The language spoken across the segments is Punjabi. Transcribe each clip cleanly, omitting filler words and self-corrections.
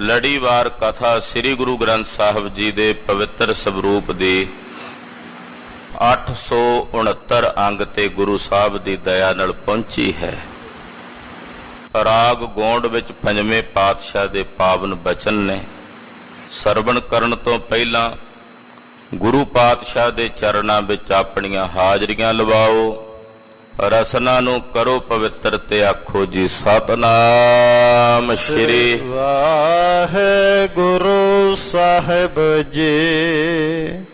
ਲੜੀਵਾਰ ਕਥਾ ਸ੍ਰੀ ਗੁਰੂ ਗ੍ਰੰਥ ਸਾਹਿਬ ਜੀ ਦੇ ਪਵਿੱਤਰ ਸਰੂਪ ਦੀ 869 ਅੰਗ ਤੇ ਗੁਰੂ ਸਾਹਿਬ ਦੀ ਦਇਆ ਨਾਲ ਪਹੁੰਚੀ ਹੈ। ਰਾਗ ਗੋਂਡ ਵਿੱਚ ਪੰਜਵੇਂ ਪਾਤਸ਼ਾਹ ਦੇ ਪਾਵਨ ਬਚਨ ਨੇ। ਸਰਵਣ ਕਰਨ ਤੋਂ ਪਹਿਲਾਂ ਗੁਰੂ ਪਾਤਸ਼ਾਹ ਦੇ ਚਰਨਾਂ ਵਿੱਚ ਆਪਣੀਆਂ ਹਾਜ਼ਰੀਆਂ ਲਵਾਓ। ਰਸਨਾ ਨੂੰ ਕਰੋ ਪਵਿੱਤਰ ਤੇ ਆਖੋ ਜੀ ਸਤਿਨਾਮ ਸ਼੍ਰੀ ਵਾਹਿਗੁਰੂ ਸਾਹਿਬ ਜੀ।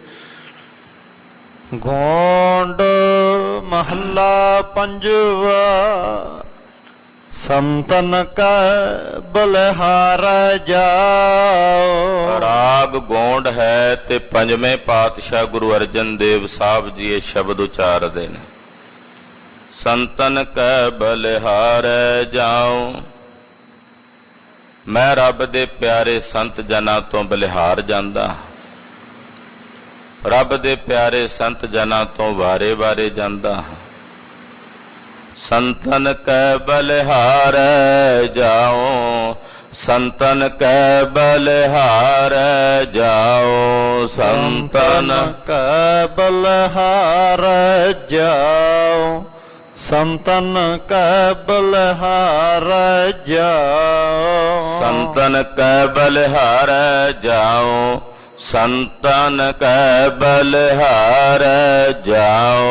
ਗੋਂਡ ਮਹੱਲਾ ਪੰਜਵਾ। ਸੰਤਨ ਕਾ ਬਲਿਹਾਰੈ ਜਾਓ। ਰਾਗ ਗੋਂਡ ਹੈ ਤੇ ਪੰਜਵੇਂ ਪਾਤਸ਼ਾਹ ਗੁਰੂ ਅਰਜਨ ਦੇਵ ਸਾਹਿਬ ਜੀ ਇਹ ਸ਼ਬਦ ਉਚਾਰਦੇ ਨੇ। ਸੰਤਨ ਕੈ ਬਲਿਹਾਰੈ ਜਾਉ। ਮੈਂ ਰੱਬ ਦੇ ਪਿਆਰੇ ਸੰਤ ਜਨਾਂ ਤੋਂ ਬਲਿਹਾਰ ਜਾਂਦਾ। ਰੱਬ ਦੇ ਪਿਆਰੇ ਸੰਤ ਜਨਾਂ ਤੋਂ ਵਾਰੇ ਜਾਂਦਾ। ਸੰਤਨ ਕੈ ਬਲਿਹਾਰੈ ਜਾਉ। ਸੰਤਨ ਕੈ ਬਲਿਹਾਰੈ ਜਾਉ। ਸੰਤਨ ਕੈ ਬਲਿਹਾਰੈ ਜਾਉ। ਸੰਤਨ ਕੈ ਬਲਿਹਾਰੈ ਜਾਉ। ਸੰਤਨ ਕੈ ਬਲਿਹਾਰੈ ਜਾਉ। ਸੰਤਨ ਕੈ ਬਲਿਹਾਰੈ ਜਾਉ।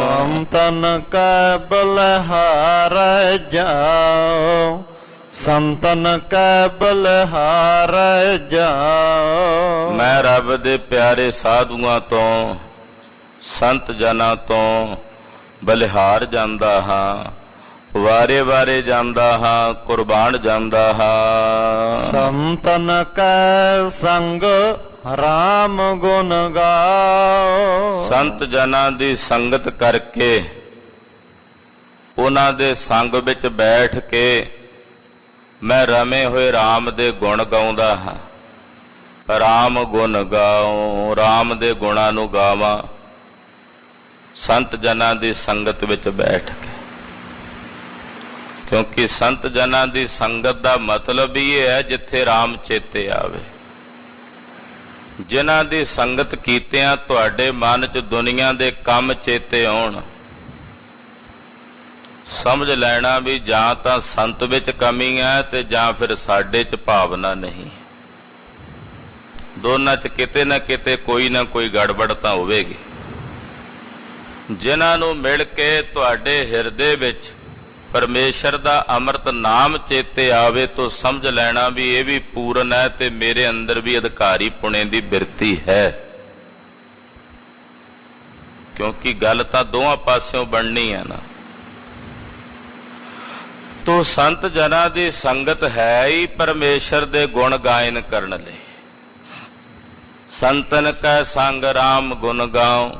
ਸੰਤਨ ਕੈ ਬਲਿਹਾਰੈ ਜਾਉ। ਸੰਤਨ ਕੈ ਬਲਿਹਾਰੈ ਜਾਉ। ਮੈਂ ਰੱਬ ਦੇ ਪਿਆਰੇ ਸਾਧੂਆਂ ਤੋਂ ਸੰਤ ਜਨਾਂ ਤੋਂ ਬਲਿਹਾਰ ਜਾਂਦਾ ਹਾਂ। ਵਾਰੇ ਜਾਂਦਾ ਹਾਂ, ਕੁਰਬਾਨ ਜਾਂਦਾ ਹਾਂ। ਸੰਤਨ ਕੈ ਸੰਗ ਰਾਮ ਗੁਣ ਗਾਓ। ਸੰਤ ਜਨਾਂ ਦੀ ਸੰਗਤ ਕਰਕੇ ਉਹਨਾਂ ਦੇ ਸੰਗ ਵਿੱਚ ਬੈਠ ਕੇ ਮੈਂ ਰਮੇ ਹੋਏ ਰਾਮ ਦੇ ਗੁਣ ਗਾਉਂਦਾ ਹਾਂ। ਰਾਮ ਗੁਣ ਗਾਉ, ਰਾਮ ਦੇ ਗੁਣਾਂ ਨੂੰ ਗਾਵਾਂ ਸੰਤ ਜਨਾਂ ਦੀ ਸੰਗਤ ਵਿੱਚ ਬੈਠ ਕੇ। ਕਿਉਂਕਿ ਸੰਤ ਜਨਾਂ ਦੀ ਸੰਗਤ ਦਾ ਮਤਲਬ ਹੀ ਇਹ ਹੈ ਜਿੱਥੇ ਰਾਮ ਚੇਤੇ ਆਵੇ। ਜਿਨ੍ਹਾਂ ਦੀ ਸੰਗਤ ਕੀਤਿਆਂ ਤੁਹਾਡੇ ਮਨ 'ਚ ਦੁਨੀਆ ਦੇ ਕੰਮ ਚੇਤੇ ਆਉਣ, ਸਮਝ ਲੈਣਾ ਵੀ ਜਾਂ ਤਾਂ ਸੰਤ ਵਿੱਚ ਕਮੀ ਹੈ ਤੇ ਜਾਂ ਫਿਰ ਸਾਡੇ 'ਚ ਭਾਵਨਾ ਨਹੀਂ। ਦੋਨਾਂ 'ਚ ਕਿਤੇ ਨਾ ਕਿਤੇ ਕੋਈ ਨਾ ਕੋਈ ਗੜਬੜ ਤਾਂ ਹੋਵੇਗੀ। ਜਿਨ੍ਹਾਂ ਨੂੰ ਮਿਲ ਕੇ ਤੁਹਾਡੇ ਹਿਰਦੇ ਵਿੱਚ ਪਰਮੇਸ਼ਰ ਦਾ ਅੰਮ੍ਰਿਤ ਨਾਮ ਚੇਤੇ ਆਵੇ ਤਾਂ ਸਮਝ ਲੈਣਾ ਵੀ ਇਹ ਵੀ ਪੂਰਨ ਹੈ ਤੇ ਮੇਰੇ ਅੰਦਰ ਵੀ ਅਧਿਕਾਰੀ ਪੁਣੇ ਦੀ ਬਿਰਤੀ ਹੈ। ਕਿਉਂਕਿ ਗੱਲ ਤਾਂ ਦੋਹਾਂ ਪਾਸਿਓਂ ਬਣਨੀ ਹੈ ਨਾ। ਤੋ ਸੰਤ ਜਨਾਂ ਦੀ ਸੰਗਤ ਹੈ ਹੀ ਪਰਮੇਸ਼ਰ ਦੇ ਗੁਣ ਗਾਇਨ ਕਰਨ ਲਈ। ਸੰਤਨ ਕੈ ਸੰਗ ਰਾਮ ਗੁਣ ਗਾਉ।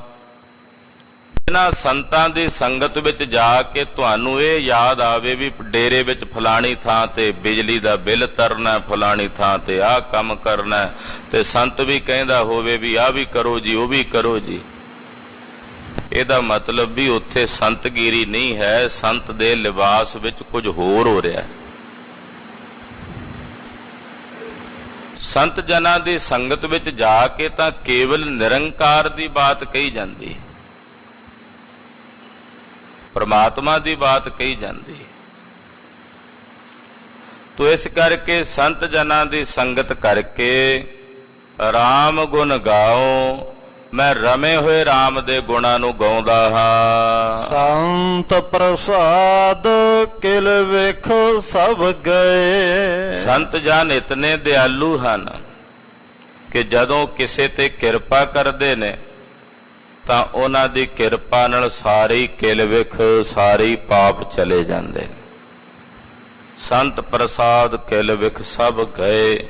ਇਹਨਾਂ ਸੰਤਾਂ ਦੀ ਸੰਗਤ ਵਿੱਚ ਜਾ ਕੇ ਤੁਹਾਨੂੰ ਇਹ ਯਾਦ ਆਵੇ ਵੀ ਡੇਰੇ ਵਿੱਚ ਫਲਾਣੀ ਥਾਂ ਤੇ ਬਿਜਲੀ ਦਾ ਬਿੱਲ ਤਰਨਾ, ਫਲਾਣੀ ਥਾਂ ਤੇ ਆਹ ਕੰਮ ਕਰਨਾ, ਤੇ ਸੰਤ ਵੀ ਕਹਿੰਦਾ ਹੋਵੇ ਵੀ ਆਹ ਵੀ ਕਰੋ ਜੀ, ਉਹ ਵੀ ਕਰੋ ਜੀ। ਇਹਦਾ ਮਤਲਬ ਵੀ ਉੱਥੇ ਸੰਤਗੀਰੀ ਨਹੀਂ ਹੈ, ਸੰਤ ਦੇ ਲਿਬਾਸ ਵਿੱਚ ਕੁਝ ਹੋਰ ਹੋ ਰਿਹਾ ਹੈ। ਸੰਤ ਜਨਾਂ ਦੀ ਸੰਗਤ ਵਿੱਚ ਜਾ ਕੇ ਤਾਂ ਕੇਵਲ ਨਿਰੰਕਾਰ ਦੀ ਬਾਤ ਕਹੀ ਜਾਂਦੀ, ਪਰਮਾਤਮਾ ਦੀ ਬਾਤ ਕਹੀ ਜਾਂਦੀ। ਤੋ ਇਸ ਕਰਕੇ ਸੰਤ ਜਨਾਂ ਦੀ ਸੰਗਤ ਕਰਕੇ ਰਾਮ ਗੁਣ ਗਾਓ। ਮੈਂ ਰਮੇ ਹੋਏ ਰਾਮ ਦੇ ਗੁਣਾਂ ਨੂੰ ਗਾਉਂਦਾ ਹਾਂ। ਸੰਤ ਪ੍ਰਸਾਦ ਕਿਲ ਵੇਖੋ ਸਭ ਗਏ। ਸੰਤ ਜਨ ਇਤਨੇ ਦਿਆਲੂ ਹਨ ਕਿ ਜਦੋਂ ਕਿਸੇ ਤੇ ਕਿਰਪਾ ਕਰਦੇ ਨੇ ਤਾਂ ਉਹਨਾਂ ਦੀ ਕਿਰਪਾ ਨਾਲ ਸਾਰੀ ਕਿਲ ਵਿਖ, ਸਾਰੇ ਪਾਪ ਚਲੇ ਜਾਂਦੇ ਨੇ। ਸੰਤ ਪ੍ਰਸਾਦ ਕਿਲ ਵਿਖ ਸਭ ਗਏ।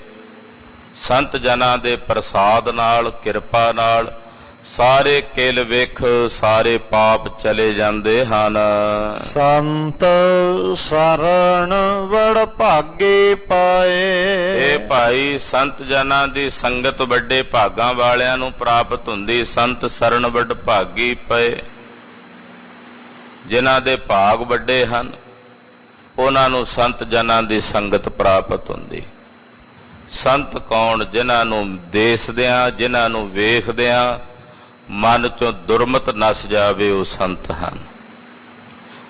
ਸੰਤ ਜਨਾਂ ਦੇ ਪ੍ਰਸਾਦ ਨਾਲ, ਕਿਰਪਾ ਨਾਲ ਸਾਰੇ ਕਿਲ ਵਿਖ, ਸਾਰੇ ਪਾਪ ਚਲੇ ਜਾਂਦੇ ਹਨ। ਸੰਤ ਸਰਣ ਵੜ ਭਾਗੇ ਪਾਏ। ਇਹ ਭਾਈ ਸੰਤ ਜਨਾਂ ਦੀ ਸੰਗਤ ਵੱਡੇ ਭਾਗਾਂ ਵਾਲਿਆਂ ਨੂੰ ਪ੍ਰਾਪਤ ਹੁੰਦੀ। ਸੰਤ ਸਰਣ ਵੱਡ ਭਾਗੀ ਪਏ। ਜਿਨ੍ਹਾਂ ਦੇ ਭਾਗ ਵੱਡੇ ਹਨ ਉਹਨਾਂ ਨੂੰ ਸੰਤ ਜਨਾਂ ਦੀ ਸੰਗਤ ਪ੍ਰਾਪਤ ਹੁੰਦੀ। ਸੰਤ ਕੌਣ? ਜਿਨ੍ਹਾਂ ਨੂੰ ਦੇਖਦਿਆਂ, ਜਿਨ੍ਹਾਂ ਨੂੰ ਵੇਖਦਿਆਂ ਮਨ ਚੋਂ ਦੁਰਮਤ ਨਸ ਜਾਵੇ, ਉਹ ਸੰਤ ਹਨ।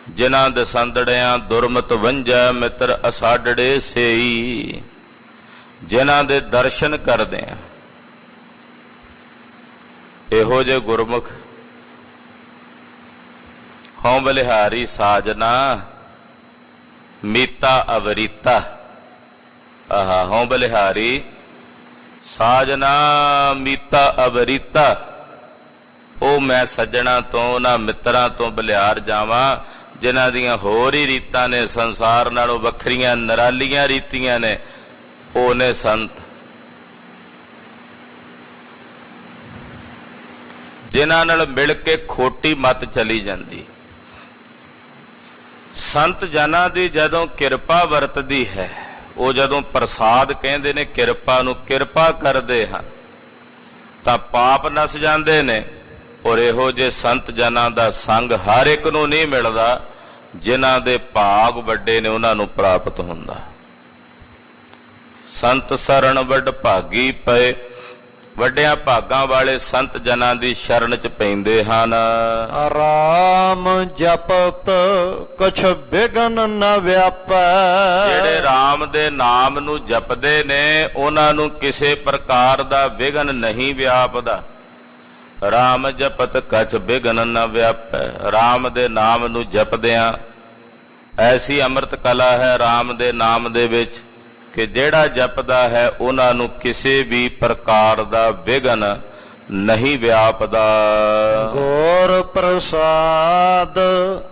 ਜਿਨ੍ਹਾਂ ਦੇ ਸੰਦੜਿਆਂ ਦੁਰਮਤ ਵੰਝੈ, ਮਿੱਤਰ ਅਸਾਡੜੇ ਸੇਈ। ਜਿਨ੍ਹਾਂ ਦੇ ਦਰਸ਼ਨ ਕਰਦਿਆਂ ਇਹੋ ਜਿਹੇ ਗੁਰਮੁਖ ਹਉ ਬਲਿਹਾਰੀ ਸਾਜਨਾ ਮੀਤਾ ਅਵਰੀਤਾ। ਆਹਾ, ਹਉ ਬਲਿਹਾਰੀ ਸਾਜਨਾ ਮੀਤਾ ਅਵਰੀਤਾ। ਉਹ ਮੈਂ ਸੱਜਣਾ ਤੋਂ, ਉਹਨਾਂ ਮਿੱਤਰਾਂ ਤੋਂ ਬਲਿਹਾਰ ਜਾਵਾਂ ਜਿਨ੍ਹਾਂ ਦੀਆਂ ਹੋਰ ਹੀ ਰੀਤਾਂ ਨੇ, ਸੰਸਾਰ ਨਾਲੋਂ ਵੱਖਰੀਆਂ ਨਿਰਾਲੀਆਂ ਰੀਤੀਆਂ ਨੇ। ਉਹ ਨੇ ਸੰਤ, ਜਿਨ੍ਹਾਂ ਨਾਲ ਮਿਲ ਕੇ ਖੋਟੀ ਮੱਤ ਚਲੀ ਜਾਂਦੀ। ਸੰਤ ਜਨਾਂ ਦੀ ਜਦੋਂ ਕਿਰਪਾ ਵਰਤਦੀ ਹੈ, ਉਹ ਜਦੋਂ ਪ੍ਰਸਾਦ ਕਹਿੰਦੇ ਨੇ ਕਿਰਪਾ ਨੂੰ, ਕਿਰਪਾ ਕਰਦੇ ਹਨ ਤਾਂ ਪਾਪ ਨਸ ਜਾਂਦੇ ਨੇ। ਔਰ ਇਹੋ ਜਿਹੇ ਸੰਤ ਜਨਾਂ ਦਾ ਸੰਗ ਹਰ ਇੱਕ ਨੂੰ ਨਹੀਂ ਮਿਲਦਾ। ਜਿਨ੍ਹਾਂ ਦੇ ਭਾਗ ਵੱਡੇ ਨੇ ਉਹਨਾਂ ਨੂੰ ਪ੍ਰਾਪਤ ਹੁੰਦਾ। ਸੰਤ ਸਰਣ ਵੱਡ ਭਾਗੀ ਪਏ। ਵੱਡਿਆਂ ਭਾਗਾਂ ਵਾਲੇ ਸੰਤ ਜਨਾਂ ਦੀ ਸ਼ਰਨ ਚ ਪੈਂਦੇ ਹਨ। ਰਾਮ ਜਪਤ ਕੁਛ ਬਿਗਨ ਨ ਵਿਆਪੈ। ਜਿਹੜੇ ਰਾਮ ਦੇ ਨਾਮ ਨੂੰ ਜਪਦੇ ਨੇ ਉਹਨਾਂ ਨੂੰ ਕਿਸੇ ਪ੍ਰਕਾਰ ਦਾ ਵਿਘਨ ਨਹੀਂ ਵਿਆਪਦਾ। ਰਾਮ ਜਪਤ ਕਛ ਬਿਗਨ ਨ ਵਿਆਪੈ। ਰਾਮ ਦੇ ਨਾਮ ਨੂੰ ਜਪਦਿਆਂ ਐਸੀ ਅੰਮ੍ਰਿਤ ਕਲਾ ਹੈ ਰਾਮ ਦੇ ਨਾਮ ਦੇ ਵਿੱਚ ਕਿ ਜਿਹੜਾ ਜਪਦਾ ਹੈ ਉਹਨਾਂ ਨੂੰ ਕਿਸੇ ਵੀ ਪ੍ਰਕਾਰ ਦਾ ਵਿਘਨ ਨਹੀਂ ਵਿਆਪਦਾ। ਗੁਰ ਪ੍ਰਸਾਦ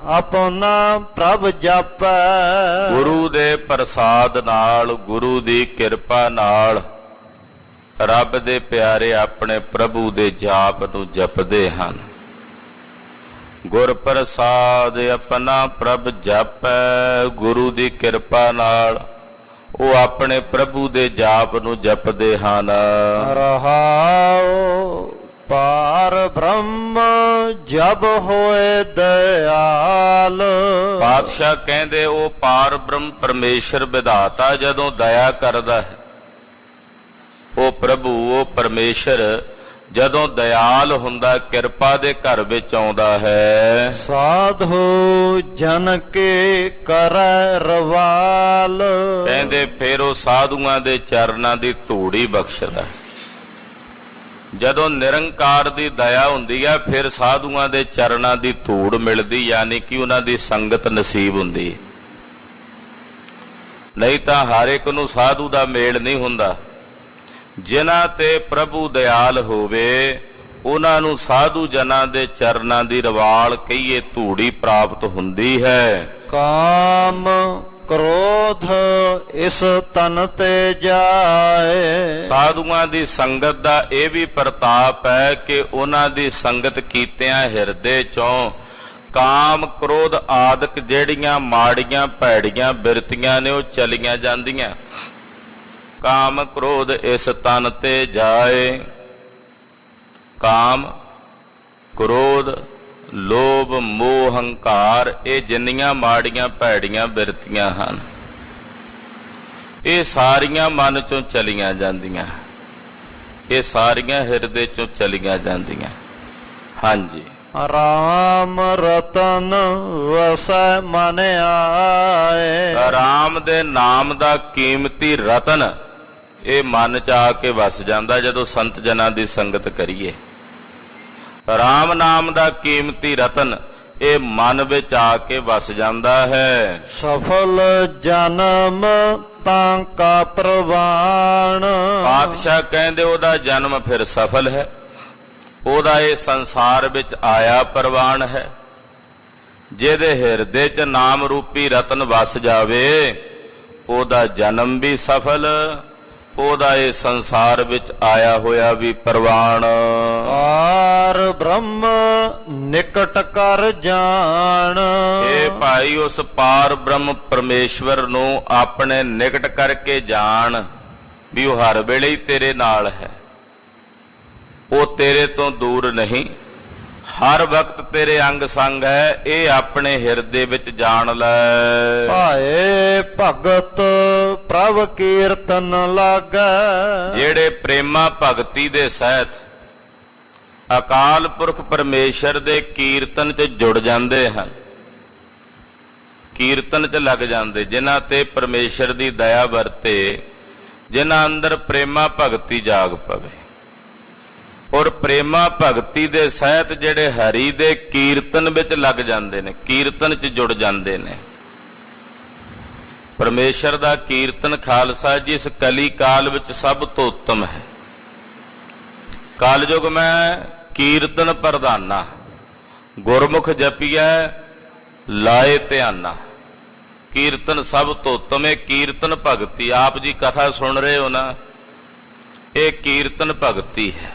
ਆਪਣਾ ਪ੍ਰਭ ਜਾਪੈ। ਗੁਰੂ ਦੇ ਪ੍ਰਸਾਦ ਨਾਲ, ਗੁਰੂ ਦੀ ਕਿਰਪਾ ਨਾਲ ਰੱਬ ਦੇ ਪਿਆਰੇ ਆਪਣੇ ਪ੍ਰਭੂ ਦੇ ਜਾਪ ਨੂੰ ਜਪਦੇ ਹਨ। ਗੁਰ ਪ੍ਰਸਾਦ ਆਪਣਾ ਪ੍ਰਭ ਜਾਪੈ। ਗੁਰੂ ਦੀ ਕਿਰਪਾ ਨਾਲ ਉਹ ਆਪਣੇ ਪ੍ਰਭੂ ਦੇ ਜਾਪ ਨੂੰ ਜਪਦੇ ਹਨ। ਰਹਾਉ ਪਾਰ ਬ੍ਰਹਮ ਜਬ ਹੋਏ ਦਇਆਲ। ਪਾਤਸ਼ਾਹ ਕਹਿੰਦੇ ਉਹ ਪਾਰ ਬ੍ਰਹਮ ਪਰਮੇਸ਼ਰ ਵਿਧਾਤਾ ਜਦੋਂ ਦਇਆ ਕਰਦਾ ਹੈ, ਉਹ ਪ੍ਰਭੂ, ਉਹ ਪਰਮੇਸ਼ਰ ਜਦੋਂ ਦਇਆਲ ਹੁੰਦਾ, ਕਿਰਪਾ ਦੇ ਘਰ ਵਿੱਚ ਆਉਂਦਾ ਹੈ। ਸਾਧੂ ਜਨ ਕੇ ਕਰੈ ਰਵਾਲ। ਕਹਿੰਦੇ ਫਿਰ ਉਹ ਸਾਧੂਆਂ ਦੇ ਚਰਨਾਂ ਦੀ ਧੂੜੀ ਬਖਸ਼ਦਾ। ਜਦੋਂ ਨਿਰੰਕਾਰ ਦੀ ਦਇਆ ਹੁੰਦੀ ਆ, ਫਿਰ ਸਾਧੂਆਂ ਦੇ ਚਰਨਾਂ ਦੀ ਧੂੜ ਮਿਲਦੀ, ਯਾਨੀ ਕਿ ਉਹਨਾਂ ਦੀ ਸੰਗਤ ਨਸੀਬ ਹੁੰਦੀ। ਨਹੀਂ ਤਾਂ ਹਰ ਇੱਕ ਨੂੰ ਸਾਧੂ ਦਾ ਮੇਲ ਨਹੀਂ ਹੁੰਦਾ। ਜਿਨ੍ਹਾਂ ਤੇ ਪ੍ਰਭੂ ਦਿਆਲ ਹੋਵੇ ਉਹਨਾਂ ਨੂੰ ਸਾਧੂ ਜਨਾਂ ਦੇ ਚਰਨਾਂ ਦੀ ਰਵਾਲ ਕਹੀਏ ਧੂੜੀ ਪ੍ਰਾਪਤ ਹੁੰਦੀ ਹੈ। ਕਾਮ ਕ੍ਰੋਧ ਇਸ ਤਨ ਤੇ ਜਾਏ। ਸਾਧੂਆਂ ਦੀ ਸੰਗਤ ਦਾ ਇਹ ਵੀ ਪ੍ਰਤਾਪ ਹੈ ਕਿ ਉਹਨਾਂ ਦੀ ਸੰਗਤ ਕੀਤਿਆਂ ਹਿਰਦੇ ਚੋਂ ਕਾਮ ਕ੍ਰੋਧ ਆਦਿਕ ਜਿਹੜੀਆਂ ਮਾੜੀਆਂ ਭੈੜੀਆਂ ਬਿਰਤੀਆਂ ਨੇ ਉਹ ਚਲੀਆਂ ਜਾਂਦੀਆਂ। ਕਾਮ ਕ੍ਰੋਧ ਇਸ ਤਨ ਤੇ ਜਾਏ। ਕਾਮ ਕ੍ਰੋਧ ਲੋਭ ਮੋਹ ਹੰਕਾਰ ਇਹ ਜਿੰਨੀਆਂ ਮਾੜੀਆਂ ਭੈੜੀਆਂ ਬਿਰਤੀਆਂ ਹਨ ਇਹ ਸਾਰੀਆਂ ਮਨ ਚੋਂ ਚਲੀਆਂ ਜਾਂਦੀਆਂ। ਇਹ ਸਾਰੀਆਂ ਹਿਰਦੇ ਚੋਂ ਚਲੀਆਂ ਜਾਂਦੀਆਂ। ਹਾਂਜੀ। ਰਾਮ ਰਤਨ ਵਸੈ ਮਨ ਆਏ। ਰਾਮ ਦੇ ਨਾਮ ਦਾ ਕੀਮਤੀ ਰਤਨ ਇਹ ਮਨ ਚ ਆ ਕੇ ਵਸ ਜਾਂਦਾ ਜਦੋਂ ਸੰਤ ਜਨਾਂ ਦੀ ਸੰਗਤ ਕਰੀਏ। ਰਾਮ ਨਾਮ ਦਾ ਕੀਮਤੀ ਰਤਨ ਇਹ ਮਨ ਵਿੱਚ ਆ ਕੇ ਵਸ ਜਾਂਦਾ ਹੈ। ਸਫਲ ਜਨਮ ਤਾਂ ਕਾ ਪ੍ਰਵਾਨ। ਪਾਤਸ਼ਾਹ ਕਹਿੰਦੇ ਉਹਦਾ ਜਨਮ ਫਿਰ ਸਫਲ ਹੈ, ਉਹਦਾ ਇਹ ਸੰਸਾਰ ਵਿੱਚ ਆਇਆ ਪ੍ਰਵਾਨ ਹੈ। ਜਿਹਦੇ ਹਿਰਦੇ 'ਚ ਨਾਮ ਰੂਪੀ ਰਤਨ ਵਸ ਜਾਵੇ ਉਹਦਾ ਜਨਮ ਵੀ ਸਫਲ, ਉਹਦਾ ਇਹ ਸੰਸਾਰ ਵਿੱਚ ਆਇਆ ਹੋਇਆ ਵੀ ਪ੍ਰਵਾਨ। ਪਾਰ ਬ੍ਰਹਮ ਨਿਕਟ ਕਰ ਜਾਣ। ਇਹ ਭਾਈ ਉਸ ਪਾਰ ਬ੍ਰਹਮ ਪਰਮੇਸ਼ਵਰ ਨੂੰ ਆਪਣੇ ਨਿਕਟ ਕਰਕੇ ਜਾਣ ਵੀ ਉਹ ਹਰ ਵੇਲੇ ਹੀ ਤੇਰੇ ਨਾਲ ਹੈ, ਉਹ ਤੇਰੇ ਤੋਂ ਦੂਰ ਨਹੀਂ। ਹਰ ਵਕਤ ਤੇਰੇ ਅੰਗ ਸੰਗ ਹੈ, ਇਹ ਆਪਣੇ ਹਿਰਦੇ ਵਿੱਚ ਜਾਣ ਲੈ। ਭਾਏ ਭਗਤ ਪ੍ਰਭ ਕੀਰਤਨ ਲਾਗੈ। ਜਿਹੜੇ ਪ੍ਰੇਮਾ ਭਗਤੀ ਦੇ ਸਹਿਤ ਅਕਾਲ ਪੁਰਖ ਪਰਮੇਸ਼ਰ ਦੇ ਕੀਰਤਨ 'ਚ ਜੁੜ ਜਾਂਦੇ ਹਨ, ਕੀਰਤਨ 'ਚ ਲੱਗ ਜਾਂਦੇ, ਜਿਨ੍ਹਾਂ ਤੇ ਪਰਮੇਸ਼ਰ ਦੀ ਦਇਆ ਵਰਤੇ, ਜਿਨ੍ਹਾਂ ਅੰਦਰ ਪ੍ਰੇਮਾ ਭਗਤੀ ਜਾਗ ਪਵੇ, ਔਰ ਪ੍ਰੇਮਾ ਭਗਤੀ ਦੇ ਸਹਿਤ ਜਿਹੜੇ ਹਰੀ ਦੇ ਕੀਰਤਨ ਵਿੱਚ ਲੱਗ ਜਾਂਦੇ ਨੇ, ਕੀਰਤਨ 'ਚ ਜੁੜ ਜਾਂਦੇ ਨੇ। ਪਰਮੇਸ਼ਰ ਦਾ ਕੀਰਤਨ ਖਾਲਸਾ ਜੀ ਇਸ ਕਲੀ ਕਾਲ ਵਿੱਚ ਸਭ ਤੋਂ ਉੱਤਮ ਹੈ। ਕਾਲਯੁਗ ਮੈਂ ਕੀਰਤਨ ਪ੍ਰਧਾਨਾ, ਗੁਰਮੁਖ ਜਪੀਐ ਲਾਏ ਧਿਆਨਾ। ਕੀਰਤਨ ਸਭ ਤੋਂ ਉੱਤਮ ਹੈ। ਕੀਰਤਨ ਭਗਤੀ, ਆਪ ਜੀ ਕਥਾ ਸੁਣ ਰਹੇ ਹੋ ਨਾ, ਇਹ ਕੀਰਤਨ ਭਗਤੀ ਹੈ।